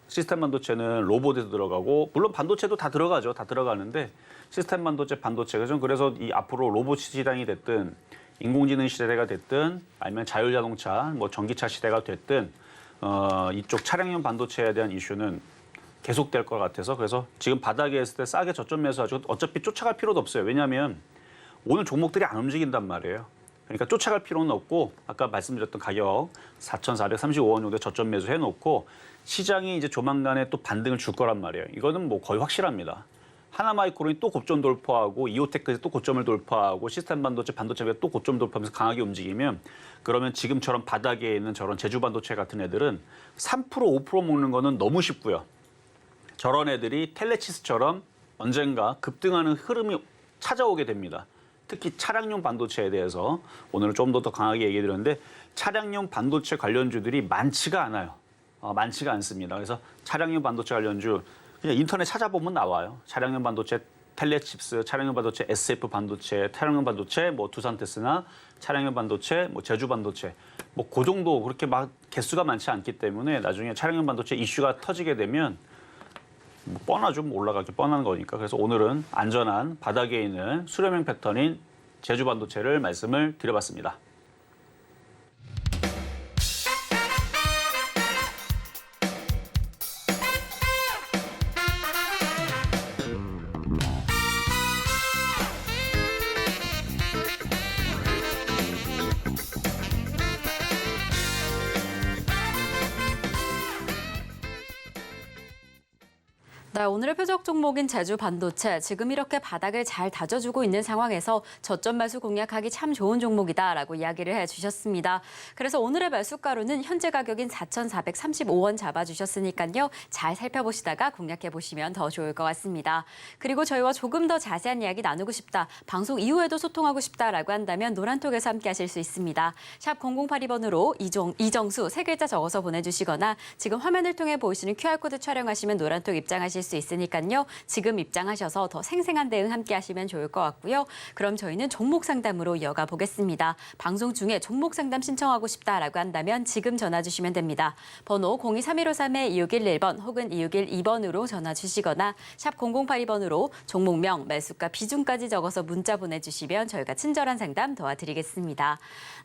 시스템 반도체는 로봇에도 들어가고 물론 반도체도 다 들어가죠. 다 들어가는데 시스템 반도체, 반도체가 좀 그래서 이 앞으로 로봇 시장이 됐든 인공지능 시대가 됐든 아니면 자율자동차, 뭐 전기차 시대가 됐든 이쪽 차량용 반도체에 대한 이슈는 계속될 것 같아서 그래서 지금 바닥에 있을 때 싸게 저점 매수하죠. 어차피 쫓아갈 필요도 없어요. 왜냐하면 오늘 종목들이 안 움직인단 말이에요. 그러니까 쫓아갈 필요는 없고 아까 말씀드렸던 가격 4,435원 정도 저점 매수해놓고 시장이 이제 조만간에 또 반등을 줄 거란 말이에요. 이거는 뭐 거의 확실합니다. 하나마이크론이 또 고점 돌파하고 이오테크에서 또 고점을 돌파하고 시스템 반도체, 반도체가 또 고점 돌파하면서 강하게 움직이면 그러면 지금처럼 바닥에 있는 저런 제주 반도체 같은 애들은 3% 5% 먹는 거는 너무 쉽고요. 저런 애들이 텔레치스처럼 언젠가 급등하는 흐름이 찾아오게 됩니다. 특히 차량용 반도체에 대해서 오늘 좀 더 강하게 얘기해 드렸는데 차량용 반도체 관련주들이 많지가 않아요. 많지가 않습니다. 그래서 차량용 반도체 관련주 그냥 인터넷 찾아보면 나와요. 차량용 반도체 텔레칩스, 차량용 반도체 SF 반도체, 차량용 반도체 뭐 두산테스나 차량용 반도체, 뭐 제주 반도체 뭐 그 정도 그렇게 막 개수가 많지 않기 때문에 나중에 차량용 반도체 이슈가 터지게 되면 뭐 뻔하죠. 올라가기 뻔한 거니까. 그래서 오늘은 안전한 바닥에 있는 수렴형 패턴인 제주 반도체를 말씀을 드려봤습니다. 네, 오늘의 표적 종목인 제주 반도체, 지금 이렇게 바닥을 잘 다져주고 있는 상황에서 저점 매수 공략하기 참 좋은 종목이다라고 이야기를 해주셨습니다. 그래서 오늘의 매수가로는 현재 가격인 4,435원 잡아주셨으니까요. 잘 살펴보시다가 공략해보시면 더 좋을 것 같습니다. 그리고 저희와 조금 더 자세한 이야기 나누고 싶다, 방송 이후에도 소통하고 싶다라고 한다면 노란톡에서 함께 하실 수 있습니다. 샵 0082번으로 이정수 세 글자 적어서 보내주시거나 지금 화면을 통해 보이시는 QR코드 촬영하시면 노란톡 입장하실 수 있으니까요. 지금 입장하셔서 더 생생한 대응 함께 하시면 좋을 것 같고요. 그럼 저희는 종목 상담으로 이어가 보겠습니다. 방송 중에 종목 상담 신청하고 싶다라고 한다면 지금 전화 주시면 됩니다. 번호 023153-2611번 혹은 2612번으로 전화 주시거나 샵 0082번으로 종목명, 매수가, 비중까지 적어서 문자 보내주시면 저희가 친절한 상담 도와드리겠습니다.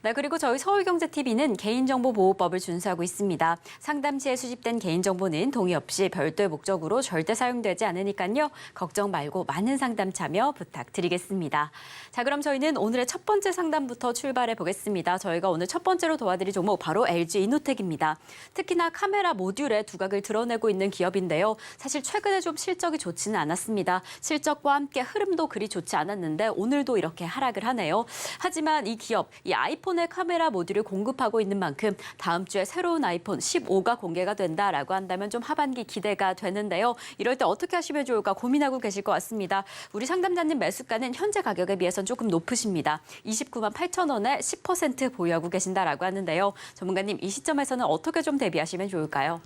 네, 그리고 저희 서울경제TV는 개인정보보호법을 준수하고 있습니다. 상담 시에 수집된 개인정보는 동의 없이 별도의 목적으로 절대 사용되지 않으니까요. 걱정 말고 많은 상담 참여 부탁드리겠습니다. 자, 그럼 저희는 오늘의 첫 번째 상담부터 출발해 보겠습니다. 저희가 오늘 첫 번째로 도와드릴 종목 바로 LG 이노텍입니다. 특히나 카메라 모듈의 두각을 드러내고 있는 기업인데요. 사실 최근에 좀 실적이 좋지는 않았습니다. 실적과 함께 흐름도 그리 좋지 않았는데 오늘도 이렇게 하락을 하네요. 하지만 이 기업, 이 아이폰의 카메라 모듈을 공급하고 있는 만큼 다음 주에 새로운 아이폰 15가 공개가 된다라고 한다면 좀 하반기 기대가 되는데요. 이럴 때 어떻게 하시면 좋을까 고민하고 계실 것 같습니다. 우리 상담자님 매수가는 현재 가격에 비해서는 조금 높으십니다. 29만 8천 원에 10% 보유하고 계신다라고 하는데요. 전문가님, 이 시점에서는 어떻게 좀 대비하시면 좋을까요?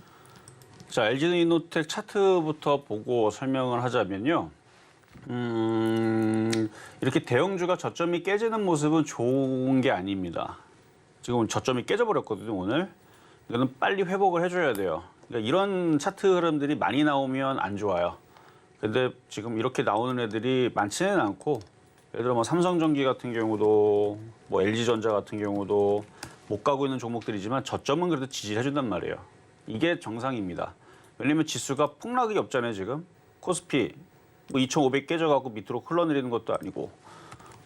자, LG 이노텍 차트부터 보고 설명을 하자면요. 이렇게 대형주가 저점이 깨지는 모습은 좋은 게 아닙니다. 지금 저점이 깨져버렸거든요, 오늘. 이거는 빨리 회복을 해줘야 돼요. 그러니까 이런 차트 흐름들이 많이 나오면 안 좋아요. 근데 지금 이렇게 나오는 애들이 많지는 않고, 예를 들어 뭐 삼성전기 같은 경우도, 뭐 LG전자 같은 경우도 못 가고 있는 종목들이지만 저점은 그래도 지지를 해준단 말이에요. 이게 정상입니다. 왜냐면 지수가 폭락이 없잖아요, 지금. 코스피 뭐 2,500 깨져갖고 밑으로 흘러내리는 것도 아니고,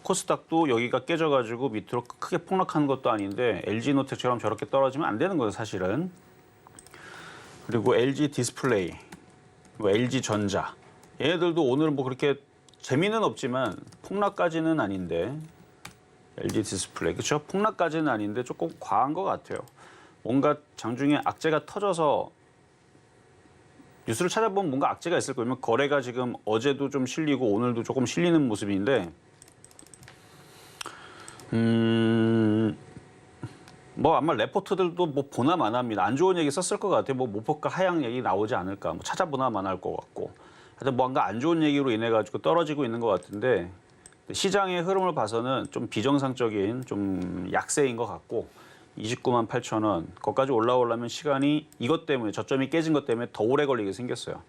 코스닥도 여기가 깨져가지고 밑으로 크게 폭락하는 것도 아닌데 LG노텍처럼 저렇게 떨어지면 안 되는 거예요, 사실은. 그리고 LG 디스플레이, 뭐 LG전자, 얘네들도 오늘은 뭐 그렇게 재미는 없지만 폭락까지는 아닌데, LG 디스플레이, 그렇죠? 폭락까지는 아닌데 조금 과한 것 같아요. 뭔가 장중에 악재가 터져서 뉴스를 찾아보면 뭔가 악재가 있을 거면 거래가 지금 어제도 좀 실리고 오늘도 조금 실리는 모습인데, 뭐 아마 레포트들도 뭐 보나 마나입니다. 안 좋은 얘기 썼을 것 같아요. 뭐 모포가 하향 얘기 나오지 않을까, 뭐 찾아보나 마나할 것 같고, 하여튼 뭔가 안 좋은 얘기로 인해 가지고 떨어지고 있는 것 같은데, 시장의 흐름을 봐서는 좀 비정상적인 좀 약세인 것 같고, 29만 8천 원, 거기까지 올라오려면 시간이 이것 때문에, 저점이 깨진 것 때문에 더 오래 걸리게 생겼어요.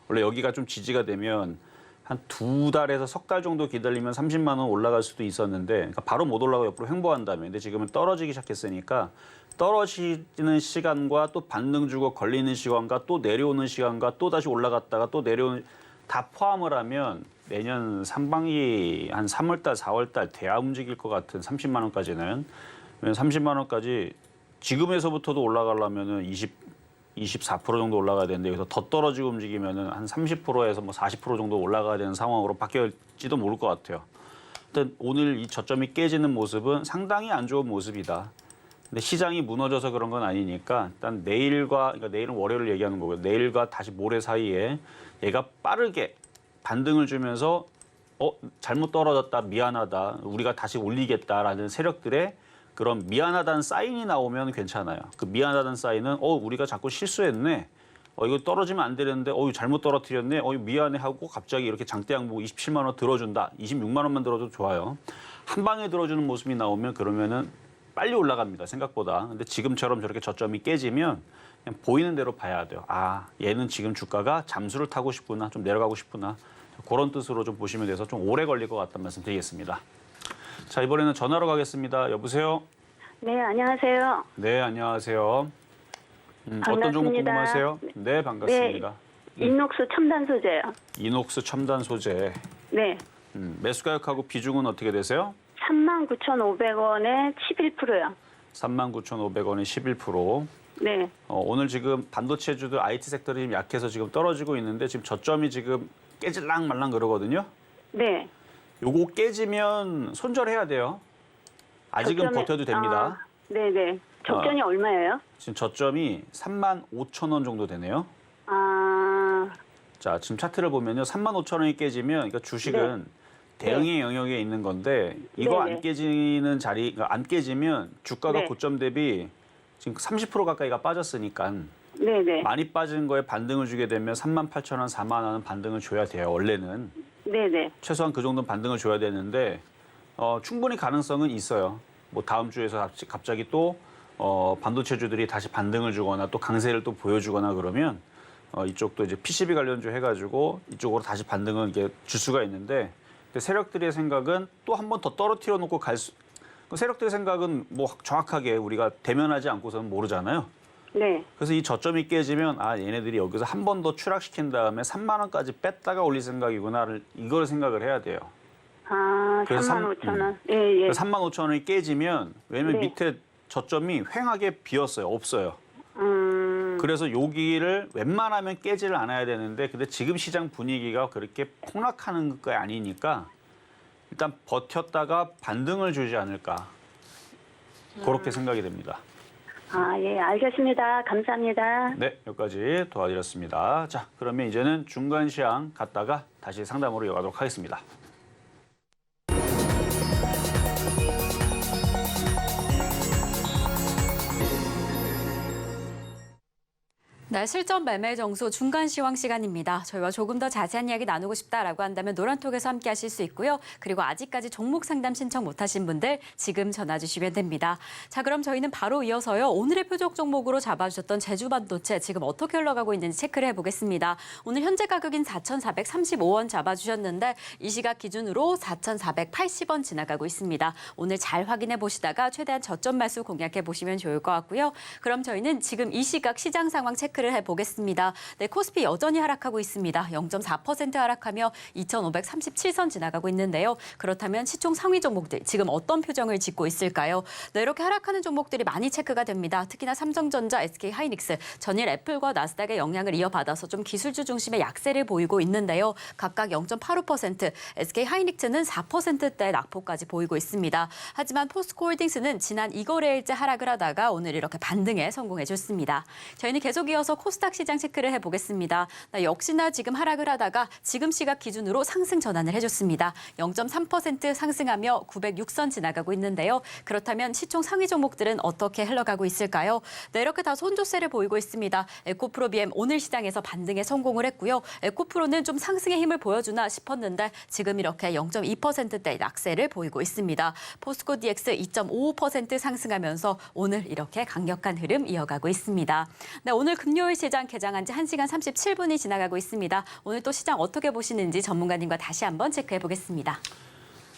원래 여기가 좀 지지가 되면 한 2달에서 석 달 정도 기다리면 30만 원 올라갈 수도 있었는데, 그러니까 바로 못 올라가고 옆으로 횡보한 다음에, 근데 지금은 떨어지기 시작했으니까 떨어지는 시간과 또 반등 주고 걸리는 시간과 또 내려오는 시간과 또 다시 올라갔다가 또 내려오는, 다 포함을 하면 내년 상반기 한 3월달, 4월달 돼야 움직일 것 같은 30만 원까지는. 30만 원까지 지금에서부터도 올라가려면은 24% 정도 올라가야 되는데, 여기서 더 떨어지고 움직이면은 한 30%에서 뭐 40% 정도 올라가야 되는 상황으로 바뀔지도 모를 것 같아요. 일단 오늘 이 저점이 깨지는 모습은 상당히 안 좋은 모습이다. 근데 시장이 무너져서 그런 건 아니니까 일단 내일과, 그러니까 내일은 월요일을 얘기하는 거고요. 내일과 다시 모레 사이에 얘가 빠르게 반등을 주면서 잘못 떨어졌다, 미안하다, 우리가 다시 올리겠다라는 세력들의 그런 미안하다는 사인이 나오면 괜찮아요. 그 미안하다는 사인은 우리가 자꾸 실수했네, 이거 떨어지면 안 되는데 잘못 떨어뜨렸네, 미안해 하고 갑자기 이렇게 장대 양보 27만 원 들어준다, 26만 원만 들어도 좋아요. 한 방에 들어주는 모습이 나오면 그러면은 빨리 올라갑니다, 생각보다. 근데 지금처럼 저렇게 저점이 깨지면 그냥 보이는 대로 봐야 돼요. 아, 얘는 지금 주가가 잠수를 타고 싶구나, 좀 내려가고 싶구나, 그런 뜻으로 좀 보시면 돼서 좀 오래 걸릴 것 같다는 말씀 드리겠습니다. 자, 이번에는 전화로 가겠습니다. 여보세요? 네, 안녕하세요. 네, 안녕하세요. 어떤 종목 궁금하세요? 네, 반갑습니다. 네, 이녹스 첨단 소재요. 이녹스 첨단 소재. 네, 매수 가격하고 비중은 어떻게 되세요? 39,500원에 11%요. 39,500원에 11%. 네. 오늘 지금 반도체주도 IT 섹터들이 좀 약해서 지금 떨어지고 있는데 지금 저점이 지금 깨질랑 말랑 그러거든요. 네. 요거 깨지면 손절해야 돼요. 아직은 저점에- 버텨도 됩니다. 네네. 적전이 얼마예요? 지금 저점이 35,000원 정도 되네요. 아, 자, 지금 차트를 보면요. 35,000원이 깨지면 그러니까 주식은 대응의 영역에 있는 건데 이거 네, 안 깨지는 자리, 그러니까 안 깨지면 주가가 네. 고점 대비 지금 30% 가까이가 빠졌으니까 네네. 많이 빠진 거에 반등을 주게 되면 38,000원, 4만 원은 반등을 줘야 돼요. 원래는 네네. 최소한 그 정도는 반등을 줘야 되는데 충분히 가능성은 있어요. 뭐 다음 주에서 갑자기 또 반도체주들이 다시 반등을 주거나 또 강세를 또 보여주거나 그러면 이쪽도 이제 PCB 관련주 해가지고 이쪽으로 다시 반등을 이게 줄 수가 있는데 근데 세력들의 생각은 또 한 번 더 떨어뜨려 놓고 세력들의 생각은 뭐 정확하게 우리가 대면하지 않고서는 모르잖아요. 네. 그래서 이 저점이 깨지면 얘네들이 여기서 한 번 더 추락시킨 다음에 3만 원까지 뺐다가 올릴 생각이구나를 이걸 생각을 해야 돼요. 아, 그래서 35,000원. 예, 예. 3만 5천 원이 깨지면 왜냐면 네. 밑에 저점이 횡하게 비었어요. 없어요. 그래서 여기를 웬만하면 깨지를 않아야 되는데 근데 지금 시장 분위기가 그렇게 폭락하는 거 아니니까 일단 버텼다가 반등을 주지 않을까 그렇게 생각이 됩니다. 아, 예, 알겠습니다. 감사합니다. 네, 여기까지 도와드렸습니다. 자, 그러면 이제는 중간 시황 갔다가 다시 상담으로 이어가도록 하겠습니다. 네, 실전 매매 정수 중간 시황 시간입니다. 저희와 조금 더 자세한 이야기 나누고 싶다라고 한다면 노란톡에서 함께 하실 수 있고요. 그리고 아직까지 종목 상담 신청 못하신 분들 지금 전화 주시면 됩니다. 자, 그럼 저희는 바로 이어서요. 오늘의 표적 종목으로 잡아주셨던 제주반도체 지금 어떻게 흘러가고 있는지 체크를 해보겠습니다. 오늘 현재 가격인 4,435원 잡아주셨는데 이 시각 기준으로 4,480원 지나가고 있습니다. 오늘 잘 확인해 보시다가 최대한 저점 매수 공략해 보시면 좋을 것 같고요. 그럼 저희는 지금 이 시각 시장 상황 체크를 해보겠습니다. 네, 코스피 여전히 하락하고 있습니다. 0.4% 하락하며 2,537선 지나가고 있는데요. 그렇다면 시총 상위 종목들 지금 어떤 표정을 짓고 있을까요? 네, 이렇게 하락하는 종목들이 많이 체크가 됩니다. 특히나 삼성전자, SK하이닉스, 전일 애플과 나스닥의 영향을 이어받아서 좀 기술주 중심의 약세를 보이고 있는데요. 각각 0.85%, SK하이닉스는 4%대 낙폭까지 보이고 있습니다. 하지만 포스코홀딩스는 지난 2거래일째 하락을 하다가 오늘 이렇게 반등에 성공해줬습니다. 저희는 계속 이어서 코스닥 시장 체크를 해보겠습니다. 역시나 지금 하락을 하다가 지금 시각 기준으로 상승 전환을 해줬습니다. 0.3% 상승하며 906선 지나가고 있는데요. 그렇다면 시총 상위 종목들은 어떻게 흘러가고 있을까요? 네, 이렇게 다소 혼조세를 보이고 있습니다. 에코프로비엠 오늘 시장에서 반등에 성공을 했고요. 에코프로는 좀 상승의 힘을 보여주나 싶었는데 지금 이렇게 0.2%대 낙세를 보이고 있습니다. 포스코 DX 2.55% 상승하면서 오늘 이렇게 강력한 흐름 이어가고 있습니다. 네, 오늘 금요일 시장 개장한 지 1시간 37분이 지나가고 있습니다. 오늘 또 시장 어떻게 보시는지 전문가님과 다시 한번 체크해 보겠습니다.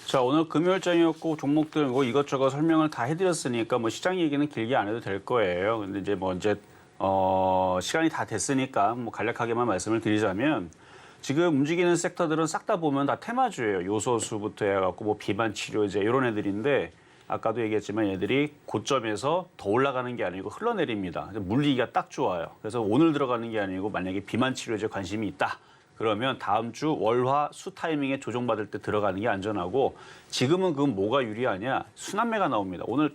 자, 오늘 금요일장이었고 종목들 뭐 이것저것 설명을 다 해드렸으니까 뭐 시장 얘기는 길게 안 해도 될 거예요. 근데 이제 시간이 다 됐으니까 뭐 간략하게만 말씀을 드리자면 지금 움직이는 섹터들은 싹 다 보면 다 테마주예요. 요소수부터 해갖고 뭐 비만 치료제 이런 애들인데 아까도 얘기했지만 얘들이 고점에서 더 올라가는 게 아니고 흘러내립니다. 물리기가 딱 좋아요. 그래서 오늘 들어가는 게 아니고 만약에 비만 치료제 관심이 있다. 그러면 다음 주 월화 수 타이밍에 조정받을 때 들어가는 게 안전하고 지금은 그건 뭐가 유리하냐. 순환매가 나옵니다. 오늘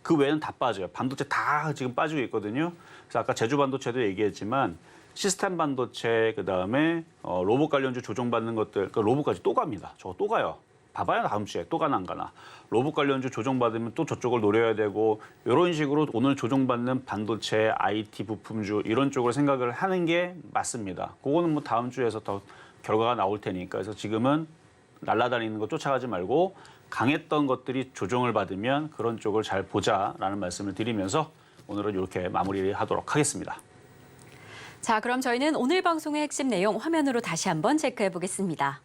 그 외에는 다 빠져요. 반도체 다 지금 빠지고 있거든요. 그래서 아까 제주 반도체도 얘기했지만 시스템 반도체 그다음에 로봇 관련주 조정받는 것들 그러니까 로봇까지 또 갑니다. 저거 또 가요. 봐봐요. 다음 주에 또 가나 안 가나. 로봇 관련주 조정받으면 또 저쪽을 노려야 되고 이런 식으로 오늘 조정받는 반도체, IT 부품주 이런 쪽으로 생각을 하는 게 맞습니다. 그거는 뭐 다음 주에서 더 결과가 나올 테니까. 그래서 지금은 날아다니는 거 쫓아가지 말고 강했던 것들이 조정을 받으면 그런 쪽을 잘 보자라는 말씀을 드리면서 오늘은 이렇게 마무리하도록 하겠습니다. 자, 그럼 저희는 오늘 방송의 핵심 내용 화면으로 다시 한번 체크해 보겠습니다.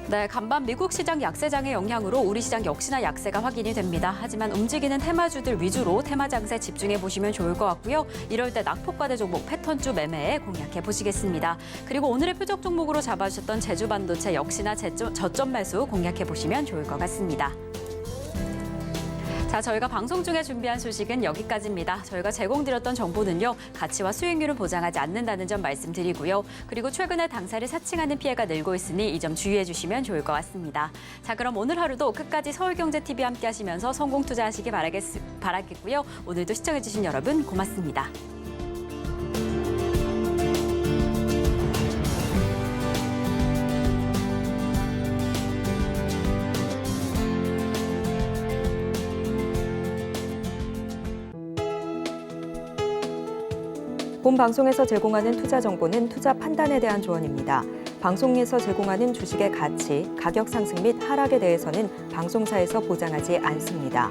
네, 간밤 미국 시장 약세장의 영향으로 우리 시장 역시나 약세가 확인이 됩니다. 하지만 움직이는 테마주들 위주로 테마 장세 집중해 보시면 좋을 것 같고요. 이럴 때 낙폭과대 종목 패턴주 매매에 공략해 보시겠습니다. 그리고 오늘의 표적 종목으로 잡아주셨던 제주반도체 역시나 저점 매수 공략해 보시면 좋을 것 같습니다. 자, 자, 저희가 방송 중에 준비한 소식은 여기까지입니다. 저희가 제공드렸던 정보는요, 가치와 수익률을 보장하지 않는다는 점 말씀드리고요. 그리고 최근에 당사를 사칭하는 피해가 늘고 있으니 이 점 주의해 주시면 좋을 것 같습니다. 자, 그럼 오늘 하루도 끝까지 서울경제TV 함께 하시면서 성공 투자하시기 바라겠고요. 오늘도 시청해 주신 여러분 고맙습니다. 본 방송에서 제공하는 투자 정보는 투자 판단에 대한 조언입니다. 방송에서 제공하는 주식의 가치, 가격 상승 및 하락에 대해서는 방송사에서 보장하지 않습니다.